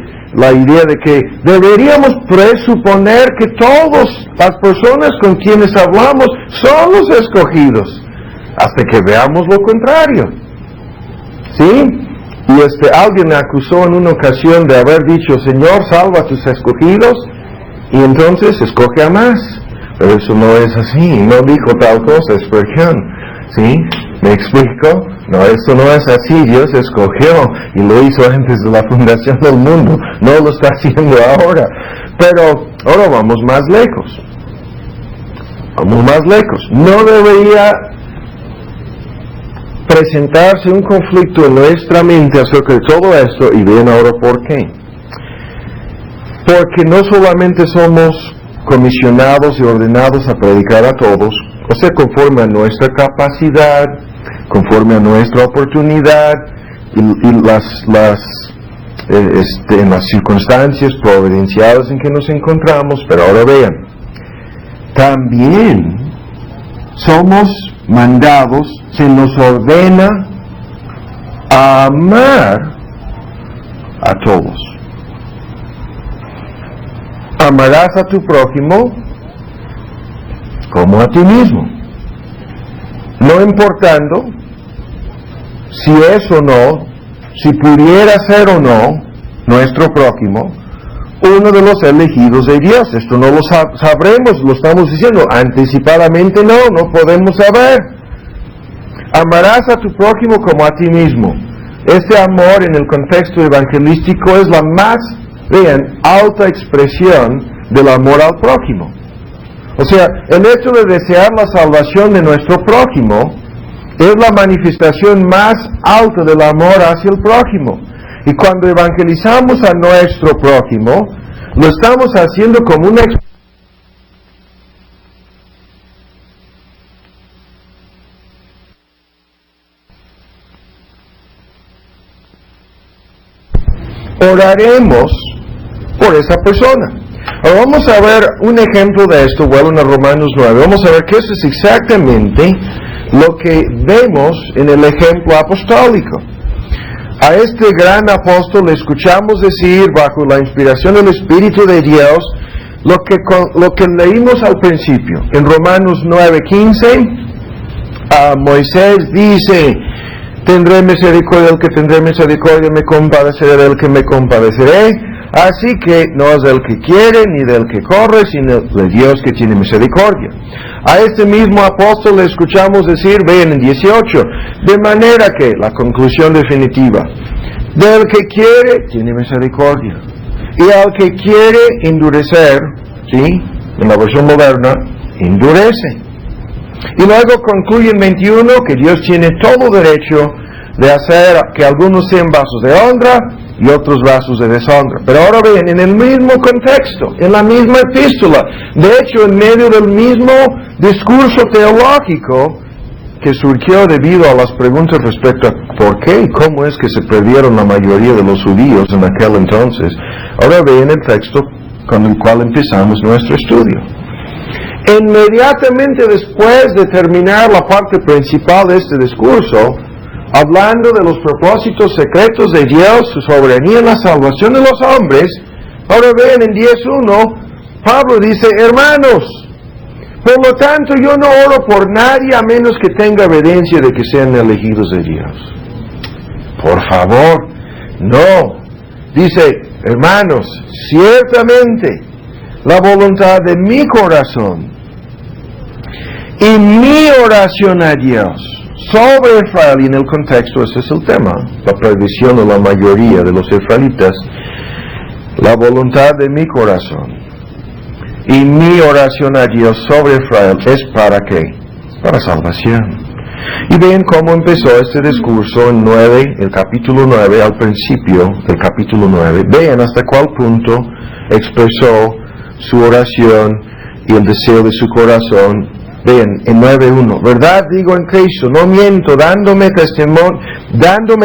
que deberíamos presuponer que todas las personas con quienes hablamos son los escogidos, hasta que veamos lo contrario, ¿sí? Y alguien me acusó en una ocasión de haber dicho, Señor, salva a tus escogidos, y entonces escoge a más. Pero eso no es así, no dijo tal cosa, Spurgeon, ¿sí? ¿Me explico? No, eso no es así. Dios escogió y lo hizo antes de la fundación del mundo, no lo está haciendo ahora. Pero ahora vamos más lejos. No debería presentarse un conflicto en nuestra mente acerca de todo esto, y vean ahora por qué. Porque no solamente somos comisionados y ordenados a predicar a todos, o sea, conforme a nuestra capacidad, conforme a nuestra oportunidad y en las circunstancias providenciales en que nos encontramos, pero ahora vean, también somos mandados, se nos ordena a amar a todos. Amarás a tu prójimo como a ti mismo, no importando si es o no, si pudiera ser o no nuestro prójimo uno de los elegidos de Dios. Esto no lo sabremos, lo estamos diciendo anticipadamente, no podemos saber. Amarás a tu prójimo como a ti mismo. Este amor en el contexto evangelístico es la más, vean, alta expresión del amor al prójimo. O sea, el hecho de desear la salvación de nuestro prójimo es la manifestación más alta del amor hacia el prójimo. Y cuando evangelizamos a nuestro prójimo, lo estamos haciendo como una oraremos por esa persona. Ahora vamos a ver un ejemplo de esto, vuelven a Romanos 9, vamos a ver que eso es exactamente lo que vemos en el ejemplo apostólico. A este gran apóstol le escuchamos decir, bajo la inspiración del Espíritu de Dios, lo que leímos al principio. En Romanos 9:15, Moisés dice, tendré misericordia del que tendré misericordia, me compadeceré del que me compadeceré. Así que no es del que quiere ni del que corre, sino de Dios que tiene misericordia. A este mismo apóstol le escuchamos decir, vean en 18, de manera que, la conclusión definitiva, del que quiere tiene misericordia, y al que quiere endurecer, ¿sí? En la versión moderna, endurece. Y luego concluye en 21 que Dios tiene todo derecho de hacer que algunos sean vasos de honra y otros vasos de deshonra. Pero ahora ven, en el mismo contexto, en la misma epístola, de hecho en medio del mismo discurso teológico que surgió debido a las preguntas respecto a por qué y cómo es que se perdieron la mayoría de los judíos en aquel entonces, ahora ven el texto con el cual empezamos nuestro estudio. Inmediatamente después de terminar la parte principal de este discurso, hablando de los propósitos secretos de Dios, su soberanía en la salvación de los hombres, ahora ven en 10:1, Pablo dice, hermanos, por lo tanto yo no oro por nadie a menos que tenga evidencia de que sean elegidos de Dios. Por favor, no. Dice, hermanos, ciertamente la voluntad de mi corazón y mi oración a Dios sobre Israel, y en el contexto ese es el tema, la perdición de la mayoría de los israelitas, la voluntad de mi corazón y mi oración a Dios sobre Israel es ¿para qué? Para salvación. Y ven cómo empezó este discurso en el capítulo 9, al principio del capítulo 9. Vean hasta cuál punto expresó su oración y el deseo de su corazón. Vean, en 9:1, verdad digo en Cristo, no miento, dándome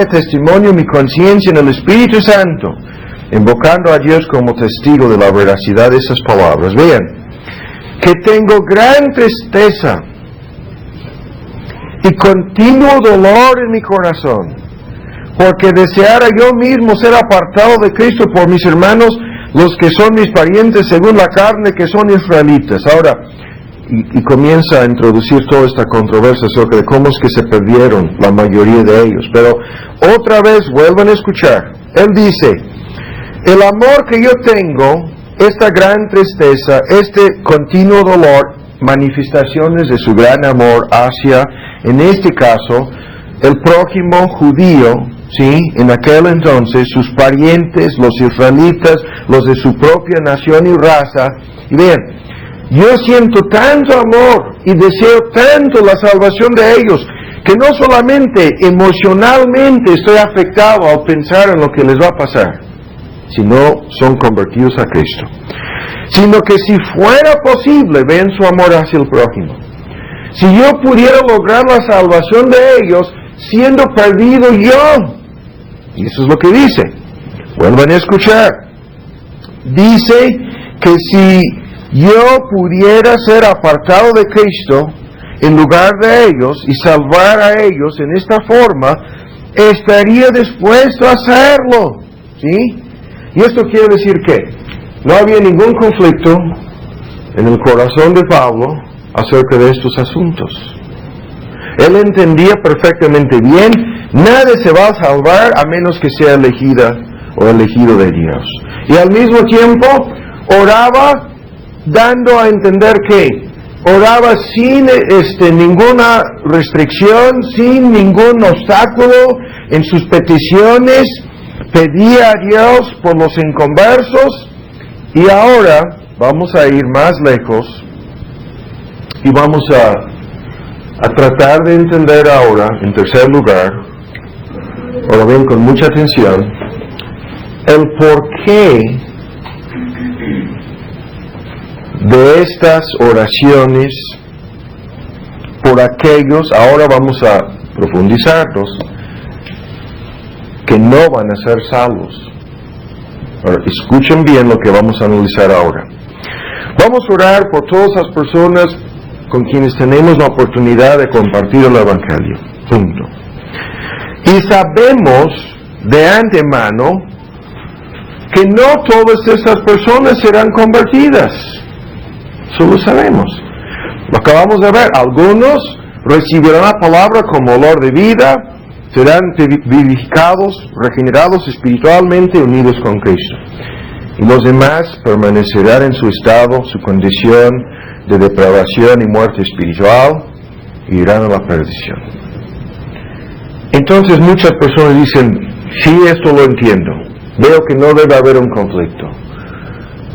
testimonio mi conciencia en el Espíritu Santo, invocando a Dios como testigo de la veracidad de esas palabras. Vean, que tengo gran tristeza y continuo dolor en mi corazón, porque deseara yo mismo ser apartado de Cristo por mis hermanos, los que son mis parientes según la carne, que son israelitas. Ahora, y comienza a introducir toda esta controversia acerca de cómo es que se perdieron la mayoría de ellos. Pero otra vez vuelvan a escuchar. Él dice, el amor que yo tengo esta gran tristeza, este continuo dolor, manifestaciones de su gran amor hacia, en este caso, el prójimo judío, ¿sí? En aquel entonces, sus parientes, los israelitas, los de su propia nación y raza. Y vean, yo siento tanto amor y deseo tanto la salvación de ellos, que no solamente emocionalmente estoy afectado al pensar en lo que les va a pasar, si no son convertidos a Cristo, sino que si fuera posible, ven su amor hacia el prójimo. Si yo pudiera lograr la salvación de ellos, siendo perdido yo. Y eso es lo que dice. Vuelvan a escuchar. Dice que si yo pudiera ser apartado de Cristo en lugar de ellos y salvar a ellos en esta forma, estaría dispuesto a hacerlo. ¿Sí? Y esto quiere decir que no había ningún conflicto en el corazón de Pablo acerca de estos asuntos. Él entendía perfectamente bien, nadie se va a salvar a menos que sea elegida o elegido de Dios. Y al mismo tiempo oraba dando a entender que oraba sin ninguna restricción, sin ningún obstáculo en sus peticiones, pedía a Dios por los inconversos. Y ahora vamos a ir más lejos y vamos a tratar de entender ahora, en tercer lugar, ahora bien con mucha atención, el porqué de estas oraciones por aquellos, ahora vamos a profundizarlos, que no van a ser salvos. Ahora, escuchen bien lo que vamos a analizar ahora. Vamos a orar por todas las personas con quienes tenemos la oportunidad de compartir el Evangelio. Punto. Y sabemos de antemano que no todas esas personas serán convertidas. Eso lo sabemos. Lo acabamos de ver. Algunos recibirán la palabra como olor de vida, serán vivificados, regenerados espiritualmente, unidos con Cristo. Y los demás permanecerán en su estado, su condición de depravación y muerte espiritual, y irán a la perdición. Entonces muchas personas dicen, sí, esto lo entiendo, veo que no debe haber un conflicto,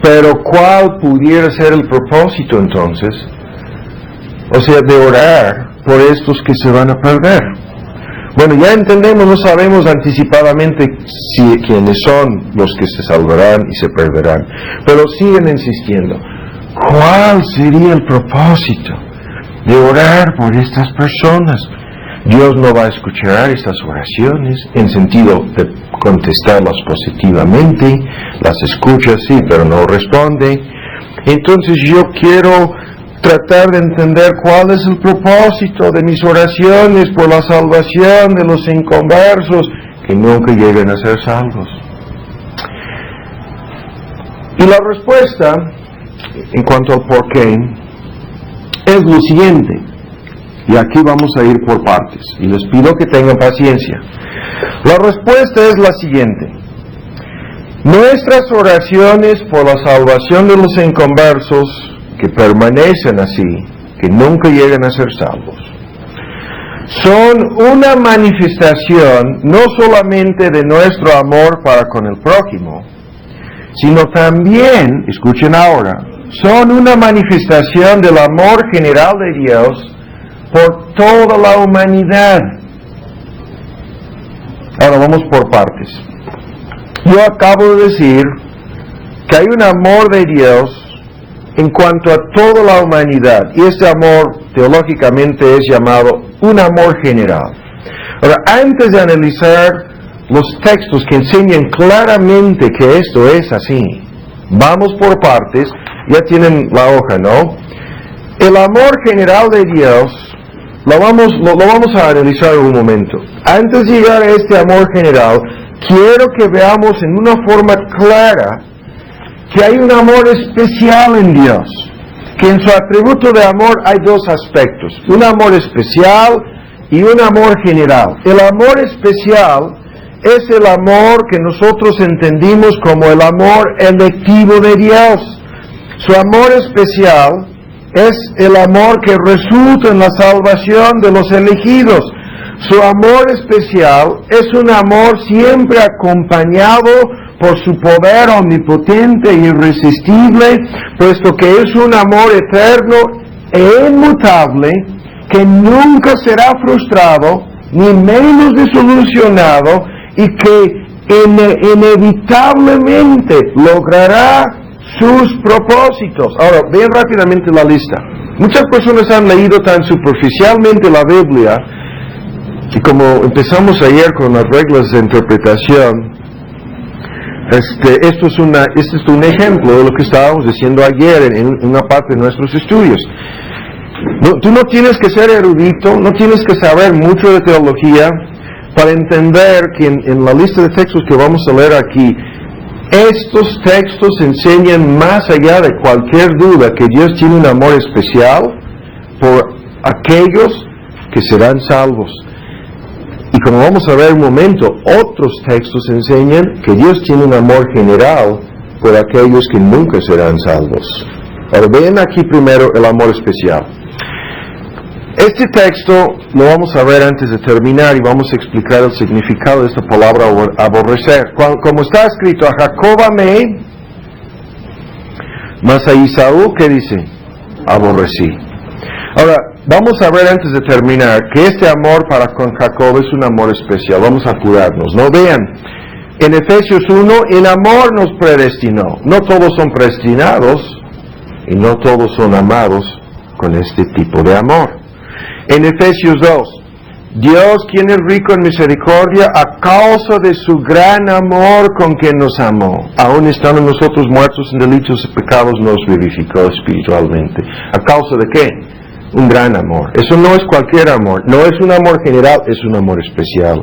pero ¿cuál pudiera ser el propósito entonces? O sea, de orar por estos que se van a perder. Bueno, ya entendemos, no sabemos anticipadamente quiénes son los que se salvarán y se perderán, pero siguen insistiendo. ¿Cuál sería el propósito de orar por estas personas? Dios no va a escuchar estas oraciones en sentido de contestarlas positivamente, las escucha sí, pero no responde. Entonces yo quiero tratar de entender cuál es el propósito de mis oraciones por la salvación de los inconversos que nunca lleguen a ser salvos. Y la respuesta, en cuanto al porqué, es lo siguiente, y aquí vamos a ir por partes, y les pido que tengan paciencia. La respuesta es la siguiente: nuestras oraciones por la salvación de los inconversos que permanecen así, que nunca llegan a ser salvos, son una manifestación no solamente de nuestro amor para con el prójimo, sino también, escuchen ahora, son una manifestación del amor general de Dios por toda la humanidad. Ahora vamos por partes. Yo acabo de decir que hay un amor de Dios en cuanto a toda la humanidad, y ese amor teológicamente es llamado un amor general. Ahora, antes de analizar los textos que enseñan claramente que esto es así, vamos por partes. Ya tienen la hoja, ¿no? El amor general de Dios lo vamos a analizar en un momento. Antes de llegar a este amor general, quiero que veamos en una forma clara que hay un amor especial en Dios, que en su atributo de amor hay dos aspectos, un amor especial y un amor general. El amor especial es el amor que nosotros entendimos como el amor electivo de Dios. Su amor especial es el amor que resulta en la salvación de los elegidos. Su amor especial es un amor siempre acompañado por su poder omnipotente e irresistible, puesto que es un amor eterno e inmutable, que nunca será frustrado, ni menos desilusionado, y que inevitablemente logrará sus propósitos. Ahora, vean rápidamente la lista. Muchas personas han leído tan superficialmente la Biblia, y como empezamos ayer con las reglas de interpretación, esto es un ejemplo de lo que estábamos diciendo ayer en una parte de nuestros estudios. Tú no tienes que ser erudito, no tienes que saber mucho de teología para entender que en la lista de textos que vamos a leer aquí, estos textos enseñan más allá de cualquier duda que Dios tiene un amor especial por aquellos que serán salvos. Y como vamos a ver en un momento, otros textos enseñan que Dios tiene un amor general por aquellos que nunca serán salvos. Ahora vean aquí primero el amor especial. Este texto lo vamos a ver antes de terminar y vamos a explicar el significado de esta palabra aborrecer. Como está escrito, a Jacob amé, mas a Esaú, ¿qué dice? Aborrecí. Ahora, vamos a ver antes de terminar que este amor para con Jacob es un amor especial. Vamos a apurarnos, ¿no? Vean, en Efesios 1, el amor nos predestinó. No todos son predestinados y no todos son amados con este tipo de amor. En Efesios 2, Dios, quien es rico en misericordia, a causa de su gran amor con que nos amó, aun estando nosotros muertos en delitos y pecados, nos vivificó espiritualmente. ¿A causa de qué? Un gran amor. Eso no es cualquier amor, no es un amor general, es un amor especial.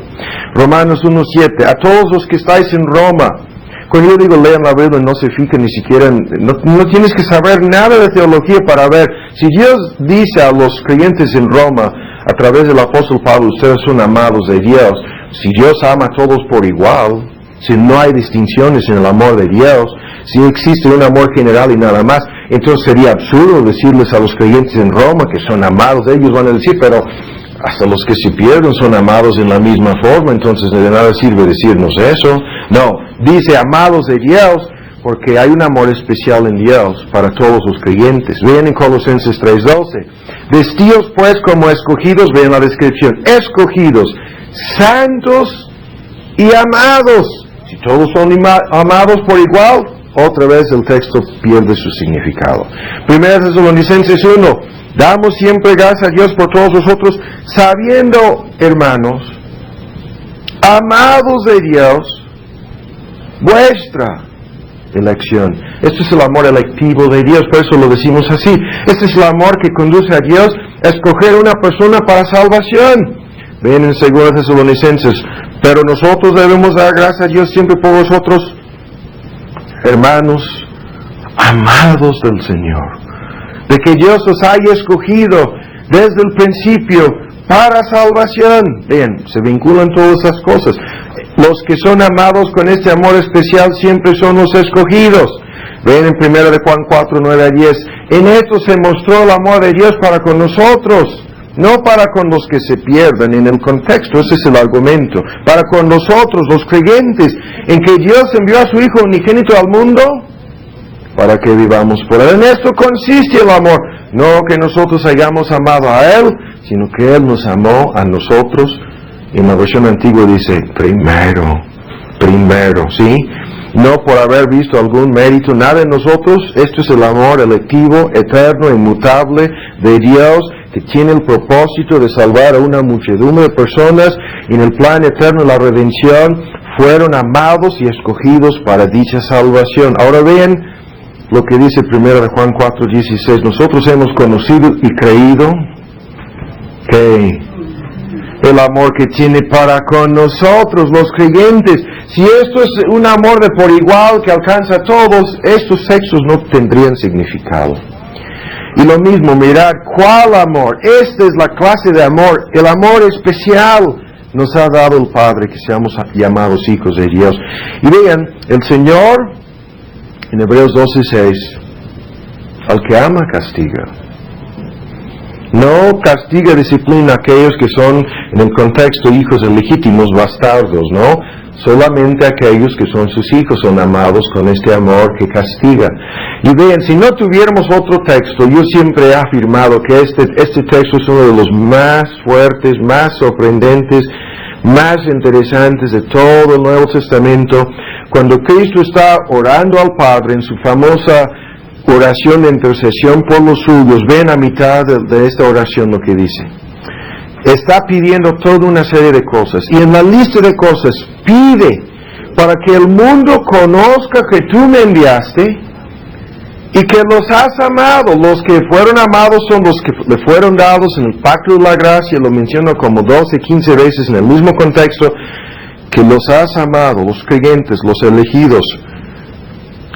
Romanos 1:7, a todos los que estáis en Roma. Cuando yo digo lean la Biblia, no se fijen ni siquiera, no tienes que saber nada de teología para ver. Si Dios dice a los creyentes en Roma, a través del apóstol Pablo, ustedes son amados de Dios, si Dios ama a todos por igual, si no hay distinciones en el amor de Dios, si existe un amor general y nada más, entonces sería absurdo decirles a los creyentes en Roma que son amados. Ellos van a decir, pero hasta los que se pierden son amados en la misma forma, entonces de nada sirve decirnos eso. No, dice amados de Dios, porque hay un amor especial en Dios para todos los creyentes. Vean en Colosenses 3:12. Vestíos pues como escogidos, vean la descripción, escogidos, santos y amados. Si todos son amados por igual, otra vez el texto pierde su significado. 1 Tesalonicenses 1, damos siempre gracias a Dios por todos vosotros, sabiendo, hermanos, amados de Dios, vuestra elección. Esto es el amor electivo de Dios, por eso lo decimos así. Este es el amor que conduce a Dios a escoger una persona para salvación. Ven en 2 Tesalonicenses, pero nosotros debemos dar gracias a Dios siempre por vosotros, hermanos, amados del Señor, de que Dios os haya escogido desde el principio para salvación. Bien, se vinculan todas esas cosas. Los que son amados con este amor especial siempre son los escogidos. Ven en 1 de Juan 4, 9 a 10. En esto se mostró el amor de Dios para con nosotros, no para con los que se pierden. En el contexto, ese es el argumento. Para con nosotros, los creyentes, en que Dios envió a su Hijo unigénito al mundo para que vivamos por Él. En esto consiste el amor. No que nosotros hayamos amado a Él, sino que Él nos amó a nosotros. En la versión antigua dice, primero, ¿sí? No por haber visto algún mérito, nada en nosotros. Esto es el amor electivo, eterno, inmutable de Dios, que tiene el propósito de salvar a una muchedumbre de personas, y en el plan eterno de la redención fueron amados y escogidos para dicha salvación. Ahora vean lo que dice 1 de Juan 4:16. Nosotros hemos conocido y creído que el amor que tiene para con nosotros, los creyentes. Si esto es un amor de por igual que alcanza a todos, estos textos no tendrían significado. Y lo mismo, mirad, ¿cuál amor? Esta es la clase de amor, el amor especial nos ha dado el Padre que seamos llamados hijos de Dios. Y vean, el Señor, en Hebreos 12:6, al que ama castiga. No castiga, disciplina a aquellos que son, en el contexto, hijos ilegítimos, bastardos, ¿no? Solamente aquellos que son sus hijos son amados con este amor que castiga. Y vean, si no tuviéramos otro texto, yo siempre he afirmado que este texto es uno de los más fuertes, más sorprendentes, más interesantes de todo el Nuevo Testamento. Cuando Cristo está orando al Padre en su famosa oración de intercesión por los suyos, ven a mitad de esta oración lo que dice. Está pidiendo toda una serie de cosas, y en la lista de cosas pide para que el mundo conozca que tú me enviaste y que los has amado. Los que fueron amados son los que le fueron dados en el pacto de la gracia, lo menciono como 12, 15 veces en el mismo contexto, que los has amado, los creyentes, los elegidos,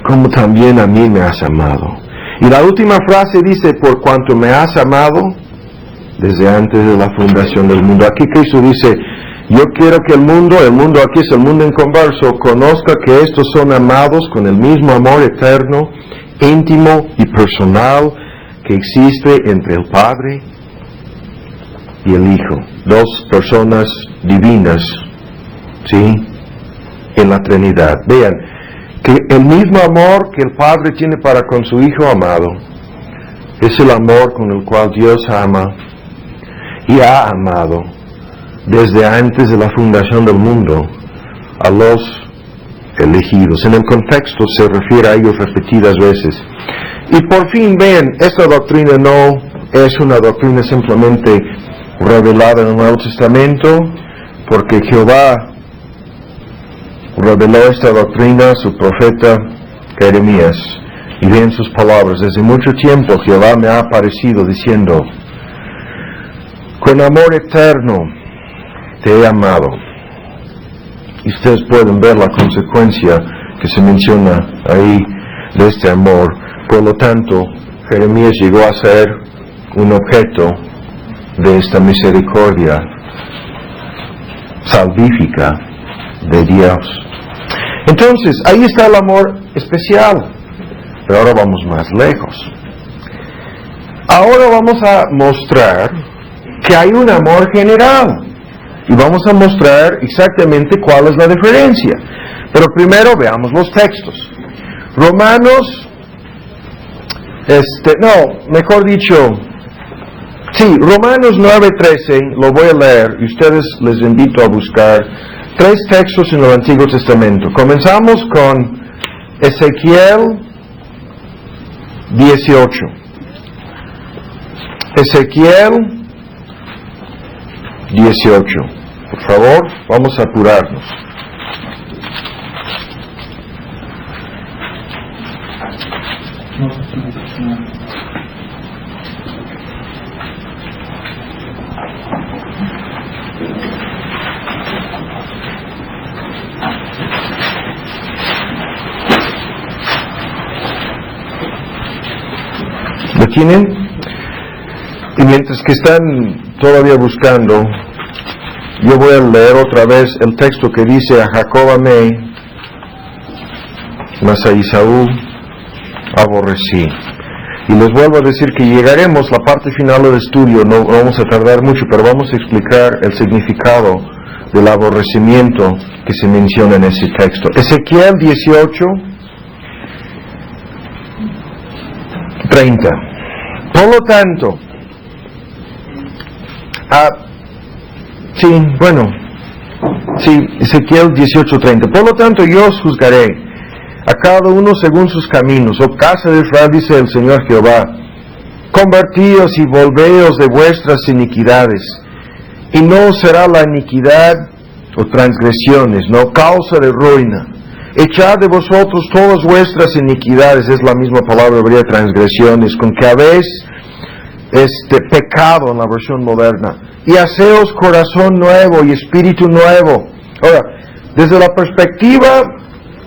como también a mí me has amado. Y la última frase dice, por cuanto me has amado desde antes de la fundación del mundo. Aquí Cristo dice, yo quiero que el mundo aquí es el mundo inconverso, conozca que estos son amados con el mismo amor eterno, íntimo y personal que existe entre el Padre y el Hijo. Dos personas divinas, ¿sí?, en la Trinidad. Vean, que el mismo amor que el Padre tiene para con su Hijo amado es el amor con el cual Dios ama y ha amado desde antes de la fundación del mundo a los elegidos. En el contexto se refiere a ellos repetidas veces. Y por fin, ven, esta doctrina no es una doctrina simplemente revelada en el Nuevo Testamento, porque Jehová reveló esta doctrina a su profeta Jeremías. Y ven sus palabras: desde mucho tiempo Jehová me ha aparecido diciendo, con amor eterno te he amado. Y ustedes pueden ver la consecuencia que se menciona ahí de este amor. Por lo tanto, Jeremías llegó a ser un objeto de esta misericordia salvífica de Dios. Entonces, ahí está el amor especial. Pero ahora vamos más lejos. Ahora vamos a mostrar que hay un amor general. Y vamos a mostrar exactamente cuál es la diferencia. Pero primero veamos los textos. Romanos, Romanos 9:13, lo voy a leer y ustedes les invito a buscar 3 textos en el Antiguo Testamento. Comenzamos con Ezequiel 18. Ezequiel 18. Por favor, vamos a apurarnos. ¿Lo tienen? Y mientras que están todavía buscando, yo voy a leer otra vez el texto que dice: a Jacob amé, mas a Esaú aborrecí. Y les vuelvo a decir que llegaremos, la parte final del estudio, no vamos a tardar mucho, pero vamos a explicar el significado del aborrecimiento que se menciona en ese texto. Ezequiel 18:30. Por lo tanto, Ezequiel 18:30. Por lo tanto, yo os juzgaré a cada uno según sus caminos. Oh casa de Israel, dice el Señor Jehová, convertíos y volveos de vuestras iniquidades, y no será la iniquidad o transgresiones, no causa de ruina. Echad de vosotros todas vuestras iniquidades, es la misma palabra hebrea, transgresiones, con que habéis pecado en la versión moderna, y haceos corazón nuevo y espíritu nuevo. Ahora, desde la perspectiva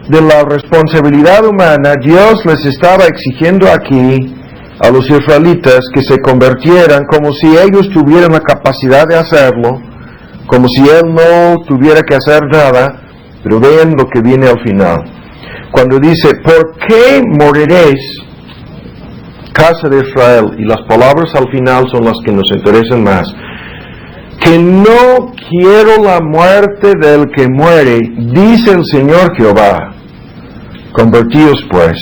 de la responsabilidad humana, Dios les estaba exigiendo aquí a los israelitas que se convirtieran como si ellos tuvieran la capacidad de hacerlo, como si Él no tuviera que hacer nada, pero vean lo que viene al final. Cuando dice, ¿por qué moriréis, casa de Israel? Y las palabras al final son las que nos interesan más. Que no quiero la muerte del que muere, dice el Señor Jehová. Convertíos pues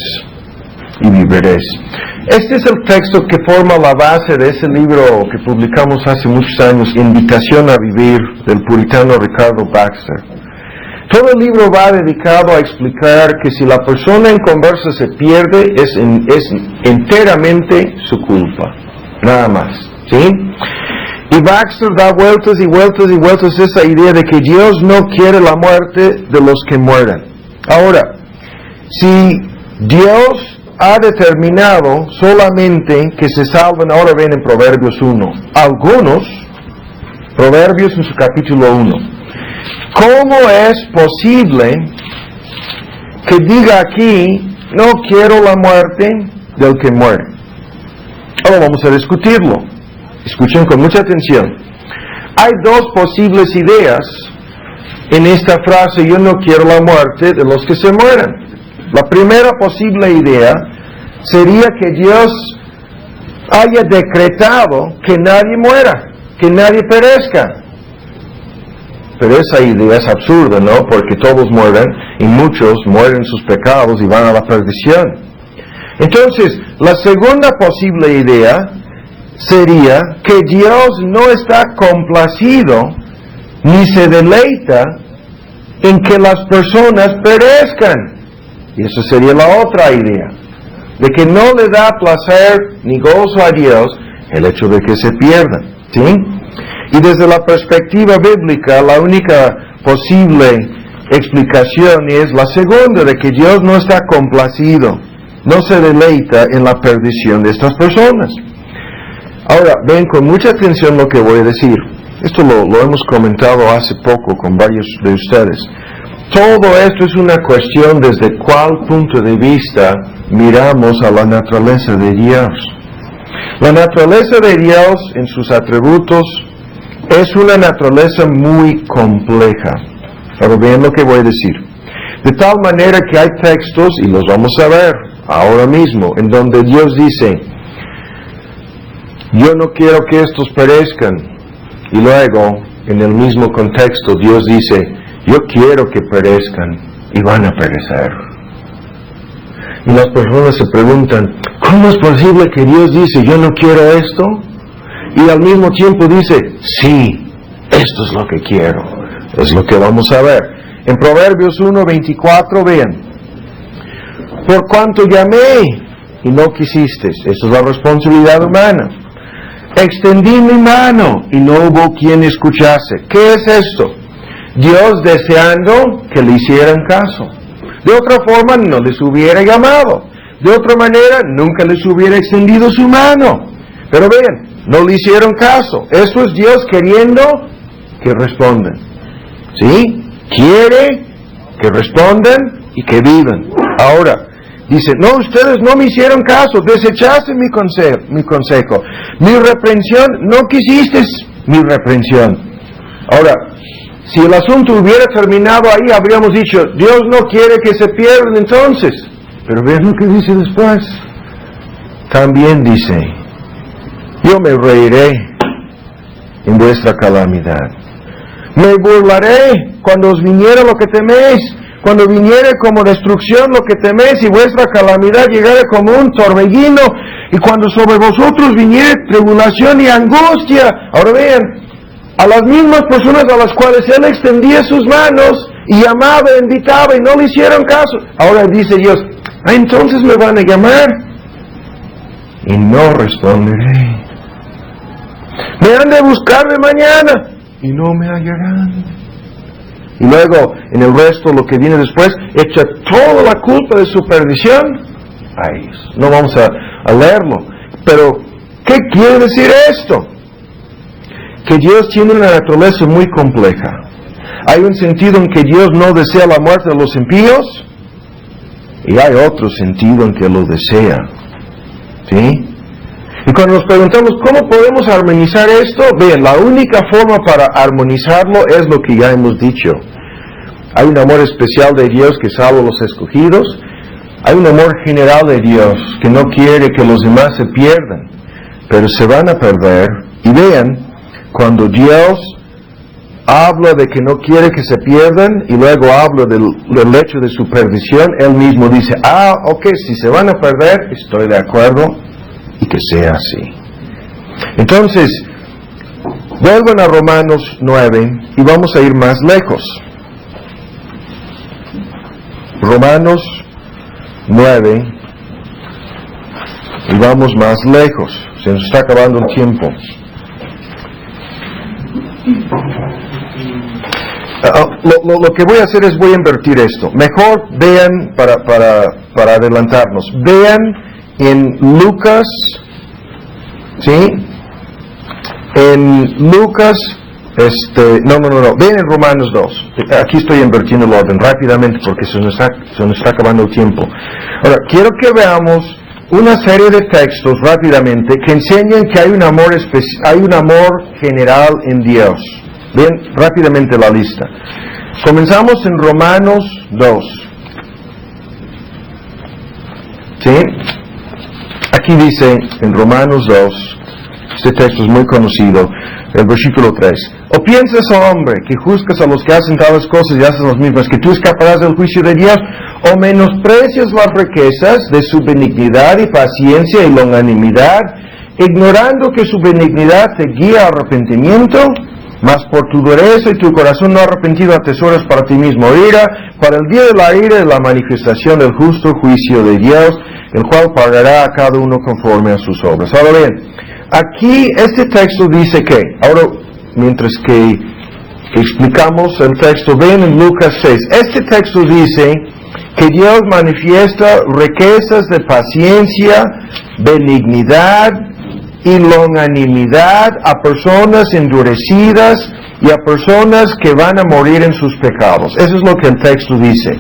y viviréis. Este es el texto que forma la base de ese libro que publicamos hace muchos años, Invitación a Vivir, del puritano Ricardo Baxter. Todo el libro va dedicado a explicar que si la persona en conversa se pierde, es enteramente su culpa, nada más, ¿sí? Y Baxter da vueltas y vueltas y vueltas esa idea de que Dios no quiere la muerte de los que mueran. Ahora, si Dios ha determinado solamente que se salven, ahora ven en Proverbios 1, algunos, Proverbios en su capítulo 1, ¿cómo es posible que diga aquí, no quiero la muerte del que muere? Ahora vamos a discutirlo. Escuchen con mucha atención. Hay dos posibles ideas en esta frase, yo no quiero la muerte de los que se mueran. La primera posible idea sería que Dios haya decretado que nadie muera, que nadie perezca. Pero esa idea es absurda, ¿no? Porque todos mueren y muchos mueren en sus pecados y van a la perdición. Entonces, la segunda posible idea sería que Dios no está complacido ni se deleita en que las personas perezcan. Y eso sería la otra idea, de que no le da placer ni gozo a Dios el hecho de que se pierdan, ¿sí? Y desde la perspectiva bíblica, la única posible explicación es la segunda, de que Dios no está complacido, no se deleita en la perdición de estas personas. Ahora, ven con mucha atención lo que voy a decir. Esto lo hemos comentado hace poco con varios de ustedes. Todo esto es una cuestión desde cuál punto de vista miramos a la naturaleza de Dios. La naturaleza de Dios en sus atributos es una naturaleza muy compleja. Ahora vean lo que voy a decir. De tal manera que hay textos, y los vamos a ver ahora mismo, en donde Dios dice, yo no quiero que estos perezcan. Y luego, en el mismo contexto, Dios dice, yo quiero que perezcan y van a perecer. Y las personas se preguntan, ¿cómo es posible que Dios dice, yo no quiero esto? Y al mismo tiempo dice, sí, esto es lo que quiero. Es lo que vamos a ver. En Proverbios 1:24, vean. Por cuanto llamé y no quisiste, esa es la responsabilidad humana. Extendí mi mano y no hubo quien escuchase. ¿Qué es esto? Dios deseando que le hicieran caso. De otra forma no les hubiera llamado. De otra manera nunca les hubiera extendido su mano. Pero vean, no le hicieron caso. Eso es Dios queriendo que respondan. ¿Sí? Quiere que respondan y que vivan. Ahora, dice, no, ustedes no me hicieron caso, desechaste mi consejo. Mi reprensión, no quisiste mi reprensión. Ahora, si el asunto hubiera terminado ahí, habríamos dicho, Dios no quiere que se pierdan entonces. Pero vean lo que dice después. También dice, yo me reiré en vuestra calamidad. Me burlaré cuando os viniera lo que teméis, cuando viniere como destrucción lo que teméis y vuestra calamidad llegare como un torbellino, y cuando sobre vosotros viniere tribulación y angustia. Ahora vean, a las mismas personas a las cuales Él extendía sus manos y llamaba, invitaba y no le hicieron caso. Ahora dice Dios, entonces me van a llamar y no responderé. Me han de buscar de mañana y no me hallarán. Y luego, en el resto, lo que viene después, echa toda la culpa de su perdición a ellos. No vamos a leerlo. Pero, ¿qué quiere decir esto? Que Dios tiene una naturaleza muy compleja. Hay un sentido en que Dios no desea la muerte de los impíos, y hay otro sentido en que lo desea. ¿Sí? Y cuando nos preguntamos cómo podemos armonizar esto, vean, la única forma para armonizarlo es lo que ya hemos dicho. Hay un amor especial de Dios que salva a los escogidos. Hay un amor general de Dios que no quiere que los demás se pierdan, pero se van a perder. Y vean, cuando Dios habla de que no quiere que se pierdan y luego habla del hecho de su perdición, Él mismo dice, ok, si se van a perder, estoy de acuerdo y que sea así. Entonces, vuelvan a Romanos 9 y vamos a ir más lejos. Romanos 9 y vamos más lejos. Se nos está acabando el tiempo. Lo que voy a hacer es voy a invertir esto. Mejor vean, para adelantarnos, vean en Lucas, ¿sí? En Lucas, vean en Romanos 2. Aquí estoy invirtiendo el orden rápidamente porque se nos está acabando el tiempo. Ahora, quiero que veamos una serie de textos rápidamente que enseñan que hay un amor general en Dios. Ven rápidamente la lista. Comenzamos en Romanos 2. ¿Sí? Aquí dice en Romanos 2, este texto es muy conocido, el versículo 3. ¿O piensas, oh hombre, que juzgas a los que hacen tales cosas y hacen las mismas, que tú escaparás del juicio de Dios? ¿O menosprecias las riquezas de su benignidad y paciencia y longanimidad, ignorando que su benignidad te guía a arrepentimiento? Mas por tu dureza y tu corazón no arrepentido atesoras para ti mismo ira, para el día de la ira y la manifestación del justo juicio de Dios, el cual pagará a cada uno conforme a sus obras. Ahora bien, aquí este texto dice que, ahora mientras que explicamos el texto, ven en Lucas 6, este texto dice que Dios manifiesta riquezas de paciencia, benignidad y longanimidad a personas endurecidas y a personas que van a morir en sus pecados. Eso es lo que el texto dice.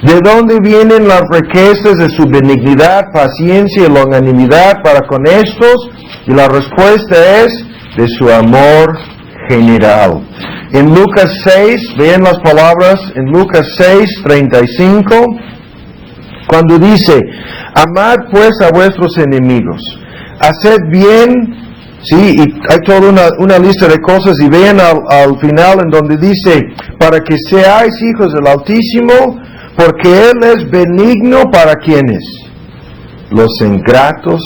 ¿De dónde vienen las riquezas de su benignidad, paciencia y longanimidad para con estos? Y la respuesta es de su amor general. En Lucas 6, vean las palabras, en Lucas 6:35, cuando dice, amad pues a vuestros enemigos, haced bien, sí, y hay toda una lista de cosas, y vean al final en donde dice, para que seáis hijos del Altísimo, porque Él es benigno para quienes, los ingratos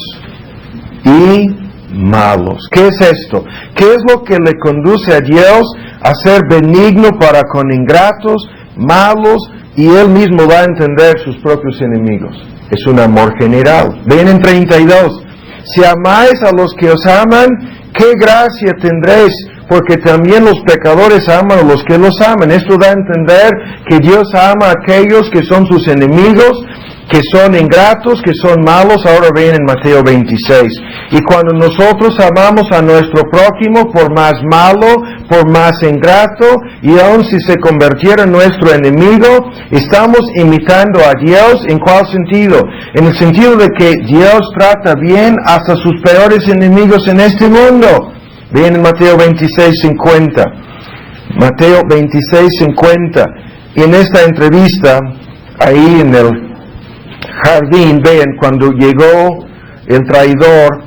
y malos. ¿Qué es esto? ¿Qué es lo que le conduce a Dios a ser benigno para con ingratos, malos, y Él mismo da a entender sus propios enemigos? Es un amor general. Ven en 32. Si amáis a los que os aman, ¿qué gracia tendréis? Porque también los pecadores aman a los que los aman. Esto da a entender que Dios ama a aquellos que son sus enemigos, que son ingratos, que son malos. Ahora ven en Mateo 26. Y cuando nosotros amamos a nuestro prójimo, por más malo, por más ingrato, y aun si se convirtiera en nuestro enemigo, estamos imitando a Dios. ¿En cuál sentido? En el sentido de que Dios trata bien hasta sus peores enemigos en este mundo. Ven en Mateo 26:50. Mateo 26:50. Y en esta entrevista, ahí en el jardín, ven, cuando llegó el traidor,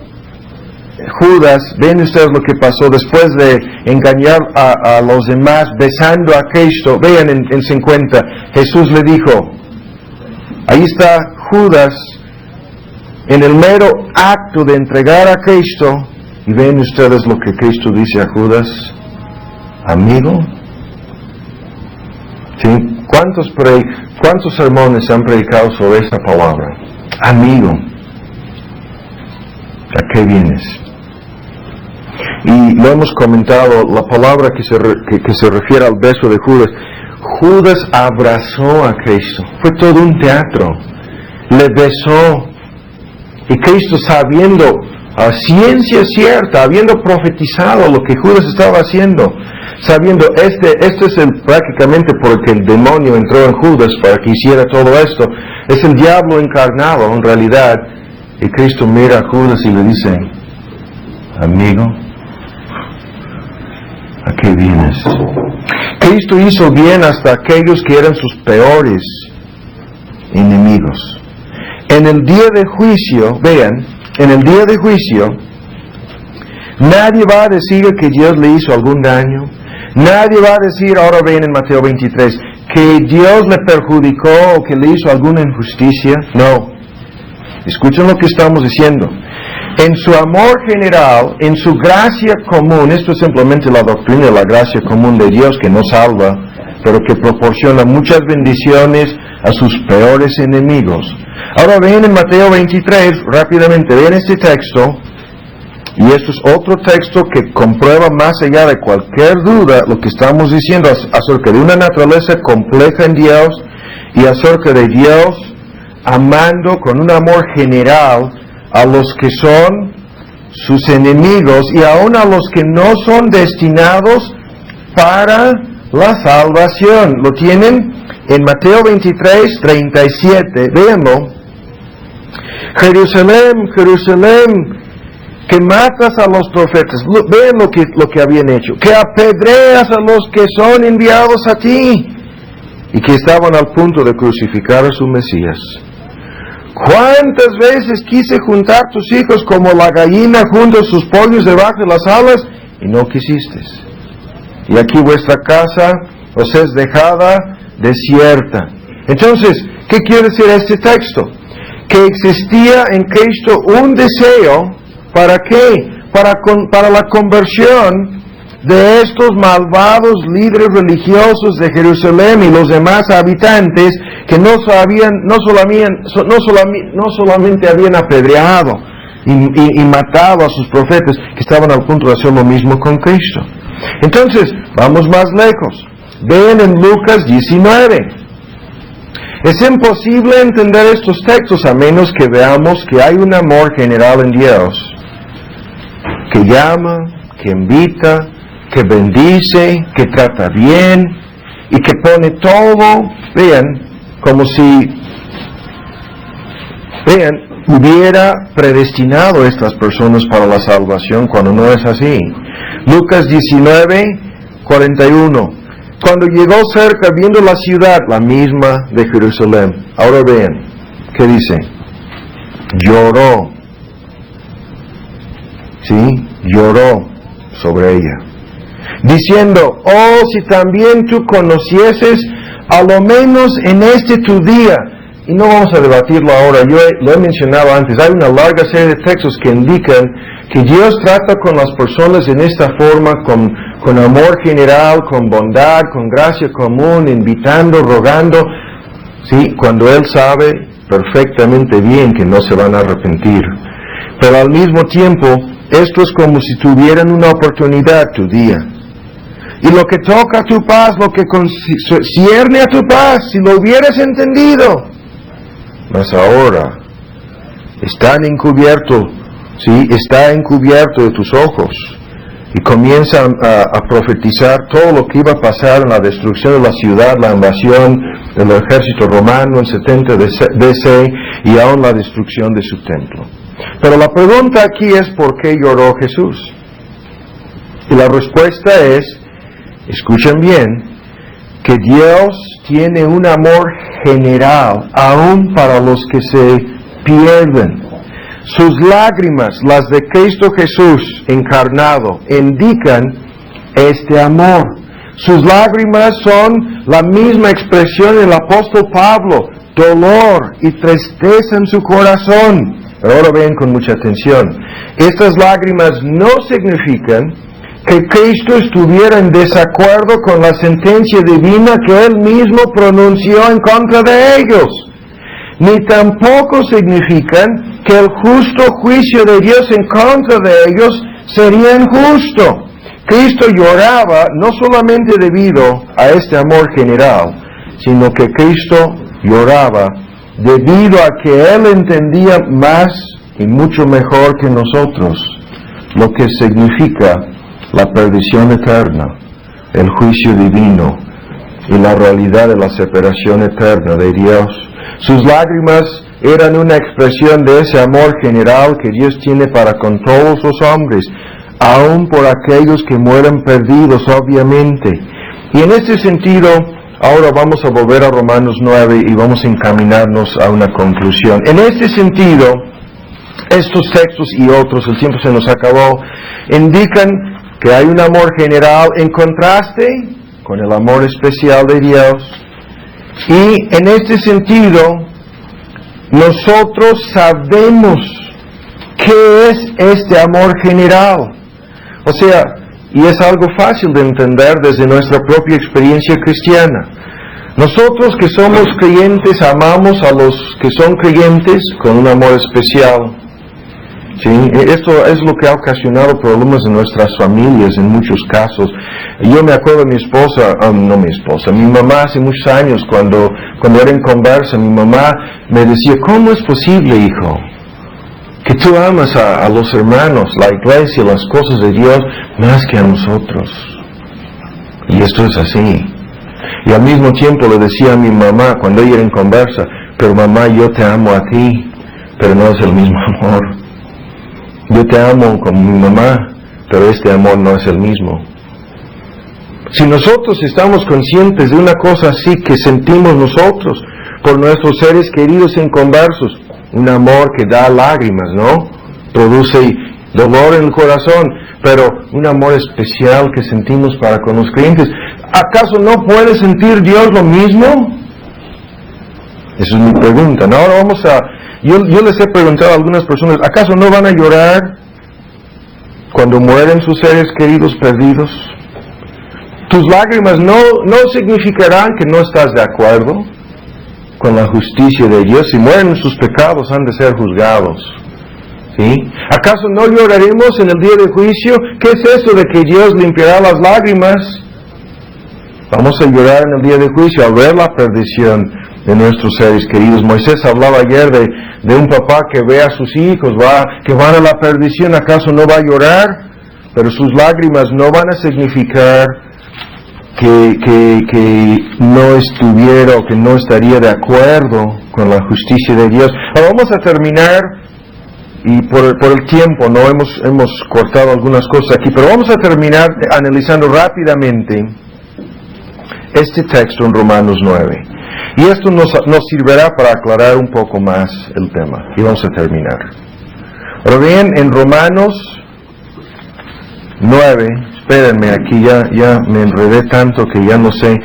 Judas, ven ustedes lo que pasó después de engañar a los demás, besando a Cristo. Vean en 50, Jesús le dijo, ahí está Judas, en el mero acto de entregar a Cristo, y ven ustedes lo que Cristo dice a Judas, amigo. ¿Sí? ¿Cuántos sermones han predicado sobre esa palabra? Amigo. ¿A qué vienes? Y lo hemos comentado, la palabra que se refiere al beso de Judas. Judas abrazó a Cristo. Fue todo un teatro. Le besó. Y Cristo, sabiendo a ciencia cierta, habiendo profetizado lo que Judas estaba haciendo, sabiendo, este es prácticamente porque el demonio entró en Judas para que hiciera todo esto, es el diablo encarnado en realidad, y Cristo mira a Judas y le dice, amigo, ¿a qué vienes? Cristo hizo bien hasta aquellos que eran sus peores enemigos. En el día de juicio, vean, en el día de juicio, nadie va a decir que Dios le hizo algún daño. Nadie va a decir, ahora ven en Mateo 23, que Dios le perjudicó o que le hizo alguna injusticia. No. Escuchen lo que estamos diciendo. En su amor general, en su gracia común, esto es simplemente la doctrina de la gracia común de Dios que no salva, pero que proporciona muchas bendiciones a sus peores enemigos. Ahora ven en Mateo 23, rápidamente, ven este texto, y esto es otro texto que comprueba más allá de cualquier duda lo que estamos diciendo acerca de una naturaleza compleja en Dios y acerca de Dios amando con un amor general a los que son sus enemigos y aún a los que no son destinados para la salvación. ¿Lo tienen? En Mateo 23, 37, véanlo. Jerusalén, Jerusalén, que matas a los profetas. Vean lo que habían hecho. Que apedreas a los que son enviados a ti. Y que estaban al punto de crucificar a su Mesías. ¿Cuántas veces quise juntar tus hijos como la gallina junta sus pollos debajo de las alas? Y no quisiste. Y aquí vuestra casa os es dejada desierta. Entonces, ¿qué quiere decir este texto? Que existía en Cristo un deseo, ¿para qué? Para la conversión de estos malvados líderes religiosos de Jerusalén y los demás habitantes que no solamente habían apedreado y matado a sus profetas, que estaban al punto de hacer lo mismo con Cristo. Entonces, vamos más lejos. Vean en Lucas 19. Es imposible entender estos textos a menos que veamos que hay un amor general en Dios, que llama, que invita, que bendice, que trata bien y que pone todo, vean, como si, hubiera predestinado a estas personas para la salvación cuando no es así. Lucas 19, 41. Cuando llegó cerca, viendo la ciudad, la misma de Jerusalén. Ahora vean, ¿qué dice? Lloró. ¿Sí? Lloró sobre ella, diciendo, oh, si también tú conocieses, a lo menos en este tu día. Y no vamos a debatirlo ahora, yo lo he mencionado antes, hay una larga serie de textos que indican que Dios trata con las personas en esta forma, con amor general, con bondad, con gracia común, invitando, rogando, ¿sí? Cuando Él sabe perfectamente bien que no se van a arrepentir. Pero al mismo tiempo, esto es como si tuvieran una oportunidad tu día. Y lo que toca a tu paz, lo que concierne a tu paz, si lo hubieras entendido. Mas ahora, están encubierto, ¿sí? Está encubierto de tus ojos. Y comienza a profetizar todo lo que iba a pasar en la destrucción de la ciudad, la invasión del ejército romano en 70 BC y aún la destrucción de su templo. Pero la pregunta aquí es ¿por qué lloró Jesús? Y la respuesta es, escuchen bien, que Dios tiene un amor general aún para los que se pierden. Sus lágrimas, las de Cristo Jesús encarnado, indican este amor. Sus lágrimas son la misma expresión del apóstol Pablo, dolor y tristeza en su corazón. Pero ahora ven con mucha atención. Estas lágrimas no significan que Cristo estuviera en desacuerdo con la sentencia divina que Él mismo pronunció en contra de ellos. Ni tampoco significan que el justo juicio de Dios en contra de ellos sería injusto. Cristo lloraba no solamente debido a este amor general, sino que Cristo lloraba debido a que Él entendía más y mucho mejor que nosotros lo que significa la perdición eterna, el juicio divino y la realidad de la separación eterna de Dios. Sus lágrimas eran una expresión de ese amor general que Dios tiene para con todos los hombres, aun por aquellos que mueren perdidos, obviamente. Y en este sentido, ahora vamos a volver a Romanos 9 y vamos a encaminarnos a una conclusión. En este sentido, estos textos y otros, el tiempo se nos acabó, indican que hay un amor general en contraste con el amor especial de Dios. Y en este sentido, nosotros sabemos qué es este amor general. O sea, y es algo fácil de entender desde nuestra propia experiencia cristiana. Nosotros que somos creyentes amamos a los que son creyentes con un amor especial. ¿Sí? Esto es lo que ha ocasionado problemas en nuestras familias en muchos casos. Yo me acuerdo de mi mamá hace muchos años cuando era en conversa, mi mamá me decía, ¿cómo es posible, hijo, que tú amas a los hermanos, la iglesia, las cosas de Dios, más que a nosotros? Y esto es así. Y al mismo tiempo le decía a mi mamá, cuando ella era en conversa, pero mamá, yo te amo a ti, pero no es el mismo amor. Yo te amo como mi mamá, pero este amor no es el mismo. Si nosotros estamos conscientes de una cosa así que sentimos nosotros por nuestros seres queridos inconversos, un amor que da lágrimas, ¿no? Produce dolor en el corazón, pero un amor especial que sentimos para con los creyentes, ¿acaso no puede sentir Dios lo mismo? Esa es mi pregunta, ¿no? Ahora vamos a... Yo les he preguntado a algunas personas, ¿acaso no van a llorar cuando mueren sus seres queridos perdidos? Tus lágrimas no significarán que no estás de acuerdo con la justicia de Dios. Si mueren en sus pecados han de ser juzgados. ¿Sí? ¿Acaso no lloraremos en el día de juicio? ¿Qué es eso de que Dios limpiará las lágrimas? Vamos a llorar en el día de juicio al ver la perdición de nuestros seres queridos. Moisés hablaba ayer de un papá que ve a sus hijos que van a la perdición. ¿Acaso no va a llorar? Pero sus lágrimas no van a significar que no estuviera o que no estaría de acuerdo con la justicia de Dios. Ahora vamos a terminar, y por el tiempo no hemos cortado algunas cosas aquí, pero vamos a terminar analizando rápidamente este texto en Romanos 9. Y esto nos servirá para aclarar un poco más el tema. Y vamos a terminar. Ahora bien, en Romanos 9, espérenme, aquí ya me enredé tanto que ya no sé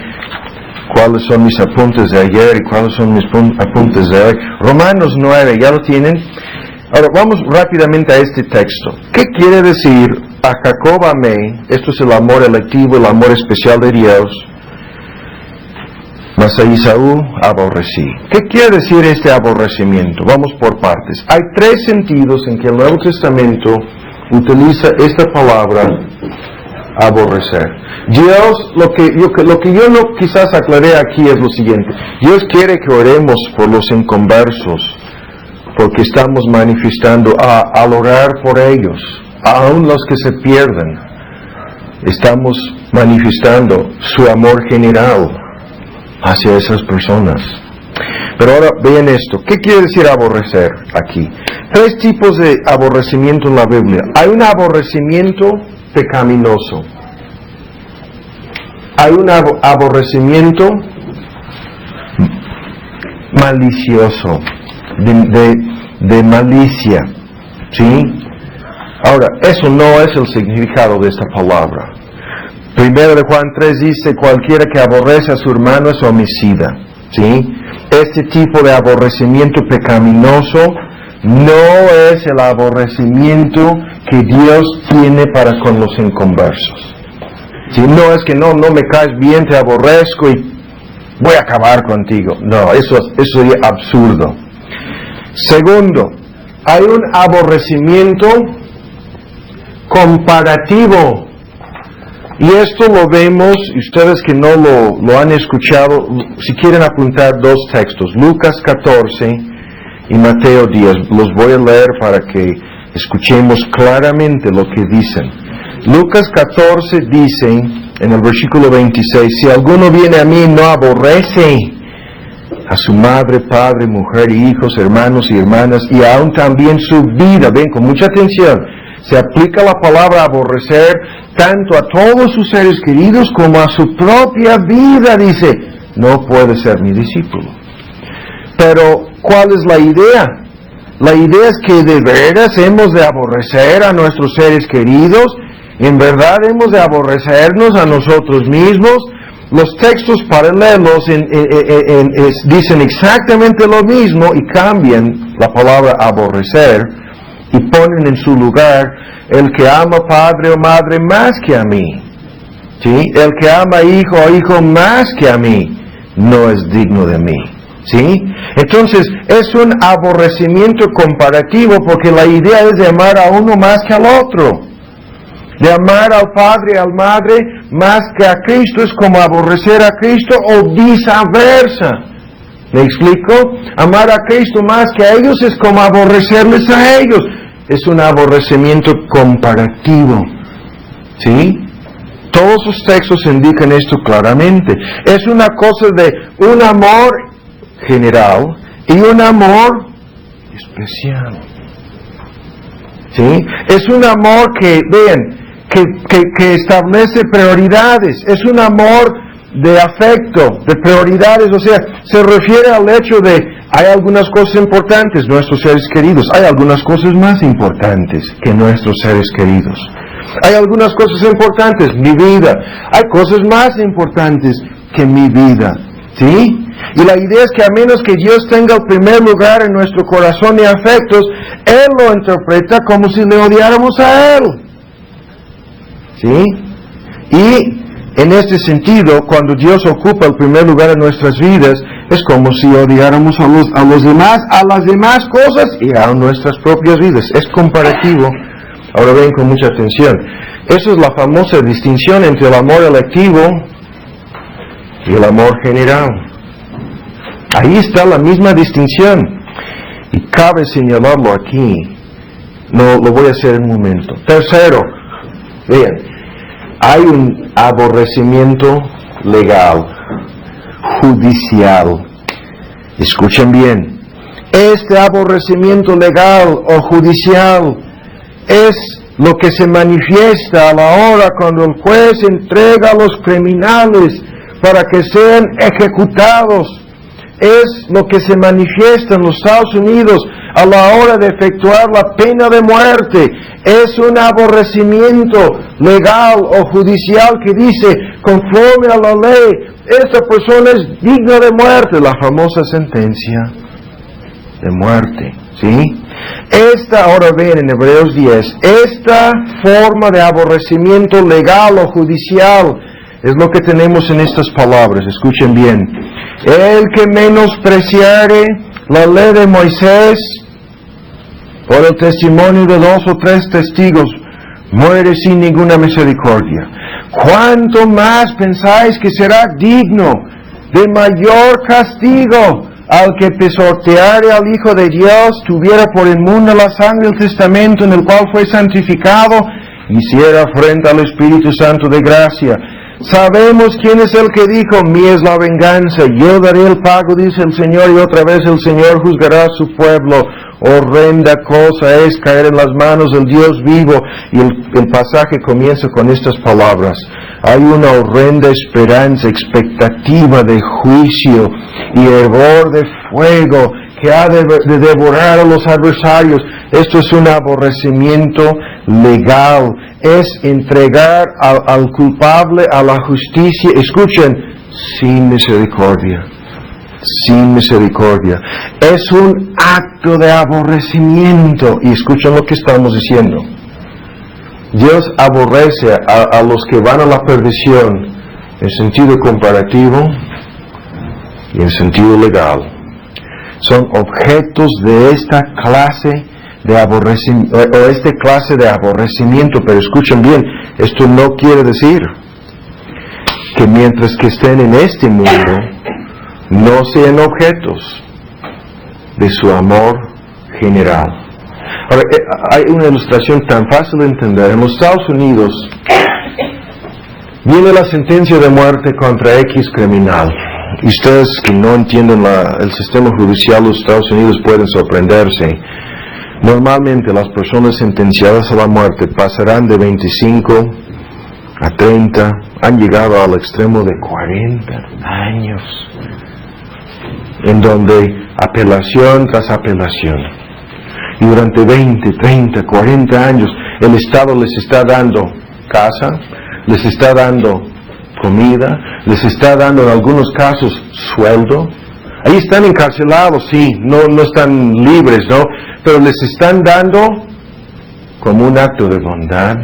cuáles son mis apuntes de ayer y cuáles son mis apuntes de hoy. Romanos 9, ¿ya lo tienen? Ahora vamos rápidamente a este texto. ¿Qué quiere decir? A Jacob amé, esto es el amor electivo, el amor especial de Dios, mas a Esaú aborrecí. ¿Qué quiere decir este aborrecimiento? Vamos por partes. Hay tres sentidos en que el Nuevo Testamento utiliza esta palabra aborrecer. Dios, lo que yo no quizás aclaré aquí es lo siguiente. Dios quiere que oremos por los inconversos, porque estamos manifestando al orar por ellos, aun los que se pierden, estamos manifestando su amor general hacia esas personas. Pero ahora vean esto. ¿Qué quiere decir aborrecer aquí? Tres tipos de aborrecimiento en la Biblia. Hay un aborrecimiento pecaminoso. Hay un aborrecimiento malicioso, de malicia. ¿Sí? Ahora, eso no es el significado de esta palabra. Primero de Juan 3 dice, cualquiera que aborrece a su hermano es homicida. ¿Sí? Este tipo de aborrecimiento pecaminoso no es el aborrecimiento que Dios tiene para con los inconversos. ¿Sí? No es que no me caes bien, te aborrezco y voy a acabar contigo. No, eso sería absurdo. Segundo, hay un aborrecimiento comparativo. Y esto lo vemos, y ustedes que no lo han escuchado, si quieren apuntar dos textos, Lucas 14 y Mateo 10. Los voy a leer para que escuchemos claramente lo que dicen. Lucas 14 dice, en el versículo 26, si alguno viene a mí y no aborrece a su madre, padre, mujer, hijos, hermanos y hermanas, y aún también su vida. Ven, con mucha atención, se aplica la palabra aborrecer tanto a todos sus seres queridos como a su propia vida. Dice, no puede ser mi discípulo. Pero, ¿cuál es la idea? La idea es que de veras hemos de aborrecer a nuestros seres queridos. En verdad hemos de aborrecernos a nosotros mismos. Los textos paralelos dicen exactamente lo mismo y cambian la palabra aborrecer y ponen en su lugar el que ama padre o madre más que a mí. ¿Sí? El que ama hijo o hijo más que a mí no es digno de mí. ¿Sí? Entonces, es un aborrecimiento comparativo porque la idea es de amar a uno más que al otro. De amar al padre y al madre más que a Cristo es como aborrecer a Cristo o viceversa. ¿Me explico? Amar a Cristo más que a ellos es como aborrecerles a ellos. Es un aborrecimiento comparativo. ¿Sí? Todos los textos indican esto claramente. Es una cosa de un amor general y un amor especial. ¿Sí? Es un amor que, vean, que establece prioridades. Es un amor de afecto, de prioridades. O sea, se refiere al hecho de hay algunas cosas importantes, nuestros seres queridos. Hay algunas cosas más importantes que nuestros seres queridos. Hay algunas cosas importantes, mi vida. Hay cosas más importantes que mi vida. ¿Sí? Y la idea es que a menos que Dios tenga el primer lugar en nuestro corazón y afectos, Él lo interpreta como si le odiáramos a Él. ¿Sí? Y en este sentido, cuando Dios ocupa el primer lugar en nuestras vidas, es como si odiáramos a los demás, a las demás cosas y a nuestras propias vidas. Es comparativo. Ahora ven con mucha atención. Esa es la famosa distinción entre el amor electivo y el amor general. Ahí está la misma distinción. Y cabe señalarlo aquí. No, lo voy a hacer en un momento. Tercero, vean, hay un aborrecimiento legal, judicial. Escuchen bien. Este aborrecimiento legal o judicial es lo que se manifiesta a la hora cuando el juez entrega a los criminales para que sean ejecutados. Es lo que se manifiesta en los Estados Unidos a la hora de efectuar la pena de muerte. Es un aborrecimiento legal o judicial que dice, conforme a la ley, esta persona es digna de muerte, la famosa sentencia de muerte. ¿Sí? Ahora ven en Hebreos 10, esta forma de aborrecimiento legal o judicial es lo que tenemos en estas palabras. Escuchen bien. El que menospreciare la ley de Moisés por el testimonio de 2 o 3 testigos muere sin ninguna misericordia. ¿Cuánto más pensáis que será digno de mayor castigo al que pisoteare al Hijo de Dios, tuviera por inmunda la sangre del testamento en el cual fue santificado, hiciera frente al Espíritu Santo de gracia? Sabemos quién es el que dijo, mía es la venganza, yo daré el pago, dice el Señor, y otra vez el Señor juzgará a su pueblo. Horrenda cosa es caer en las manos del Dios vivo. Y el pasaje comienza con estas palabras. Hay una horrenda esperanza, expectativa de juicio y hervor de fuego que ha de devorar a los adversarios. Esto es un aborrecimiento legal. Es entregar al culpable a la justicia, escuchen, sin misericordia. Sin misericordia. Es un acto de aborrecimiento. Y escuchen lo que estamos diciendo. Dios aborrece a los que van a la perdición en sentido comparativo y en sentido legal. Son objetos de esta clase de aborrecimiento, o esta clase de aborrecimiento. Pero escuchen bien, esto no quiere decir que mientras que estén en este mundo no sean objetos de su amor general. Ahora, hay una ilustración tan fácil de entender. En los Estados Unidos viene la sentencia de muerte contra X criminal Y ustedes que no entienden el sistema judicial de los Estados Unidos pueden sorprenderse. Normalmente las personas sentenciadas a la muerte pasarán de 25 a 30, han llegado al extremo de 40 años, en donde apelación tras apelación. Y durante 20, 30, 40 años el Estado les está dando casa, les está dando comida, les está dando en algunos casos sueldo. Ahí están encarcelados, sí, no están libres, ¿no? Pero les están dando como un acto de bondad,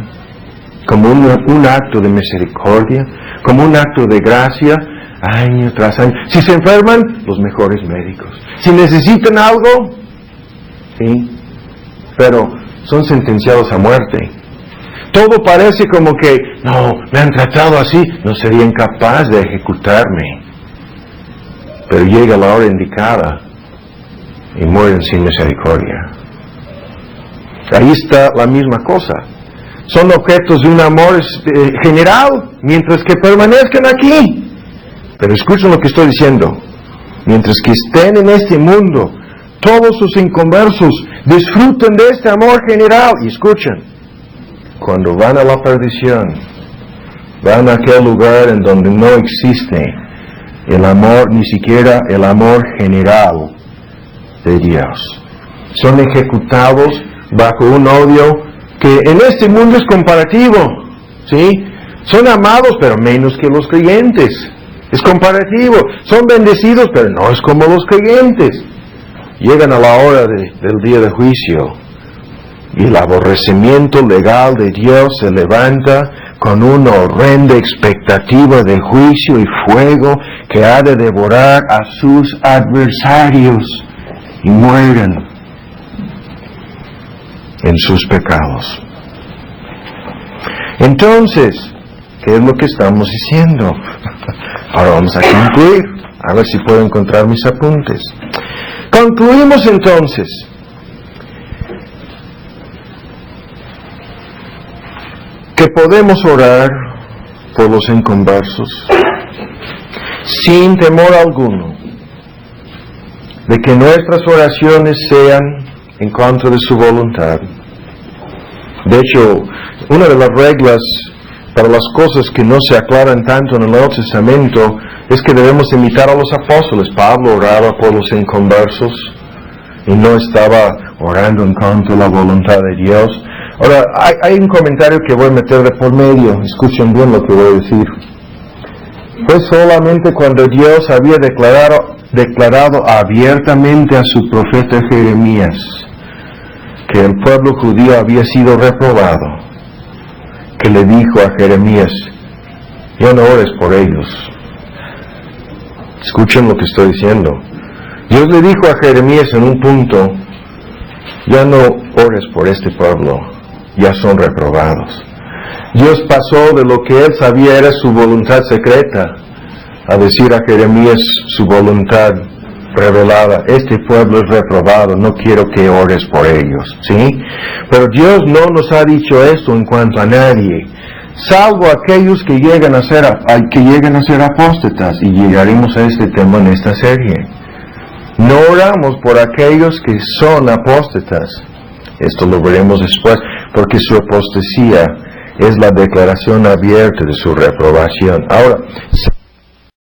como un acto de misericordia, como un acto de gracia, año tras año. Si se enferman, los mejores médicos. Si necesitan algo, sí, pero son sentenciados a muerte. Todo parece como que, no, me han tratado así, no sería incapaz de ejecutarme. Pero llega la hora indicada y mueren sin misericordia. Ahí está la misma cosa. Son objetos de un amor general, mientras que permanezcan aquí. Pero escuchen lo que estoy diciendo. Mientras que estén en este mundo, todos sus inconversos disfruten de este amor general. Y escuchen, cuando van a la perdición, van a aquel lugar en donde no existe el amor, ni siquiera el amor general de Dios. Son ejecutados bajo un odio que en este mundo es comparativo, ¿sí? Son amados, pero menos que los creyentes. Es comparativo. Son bendecidos, pero no es como los creyentes. Llegan a la hora del día de juicio y el aborrecimiento legal de Dios se levanta con una horrenda expectativa de juicio y fuego que ha de devorar a sus adversarios y mueren en sus pecados. Entonces, ¿qué es lo que estamos diciendo? Ahora vamos a concluir. A ver si puedo encontrar mis apuntes. Concluimos entonces. Que podemos orar por los inconversos sin temor alguno de que nuestras oraciones sean en contra de su voluntad. De hecho, una de las reglas para las cosas que no se aclaran tanto en el Nuevo Testamento es que debemos imitar a los apóstoles. Pablo oraba por los inconversos y no estaba orando en contra de la voluntad de Dios. Ahora, hay un comentario que voy a meter de por medio. Escuchen bien lo que voy a decir. Fue solamente cuando Dios había declarado abiertamente a su profeta Jeremías que el pueblo judío había sido reprobado, que le dijo a Jeremías, ya no ores por ellos. Escuchen lo que estoy diciendo. Dios le dijo a Jeremías en un punto, ya no ores por este pueblo, ya son reprobados. Dios pasó de lo que él sabía era su voluntad secreta a decir a Jeremías su voluntad revelada. Este pueblo es reprobado, no quiero que ores por ellos, ¿sí? Pero Dios no nos ha dicho esto en cuanto a nadie, salvo aquellos que llegan a ser apóstatas, y llegaremos a este tema en esta serie. No oramos por aquellos que son apóstatas. Esto lo veremos después, porque su apostasía es la declaración abierta de su reprobación. Ahora,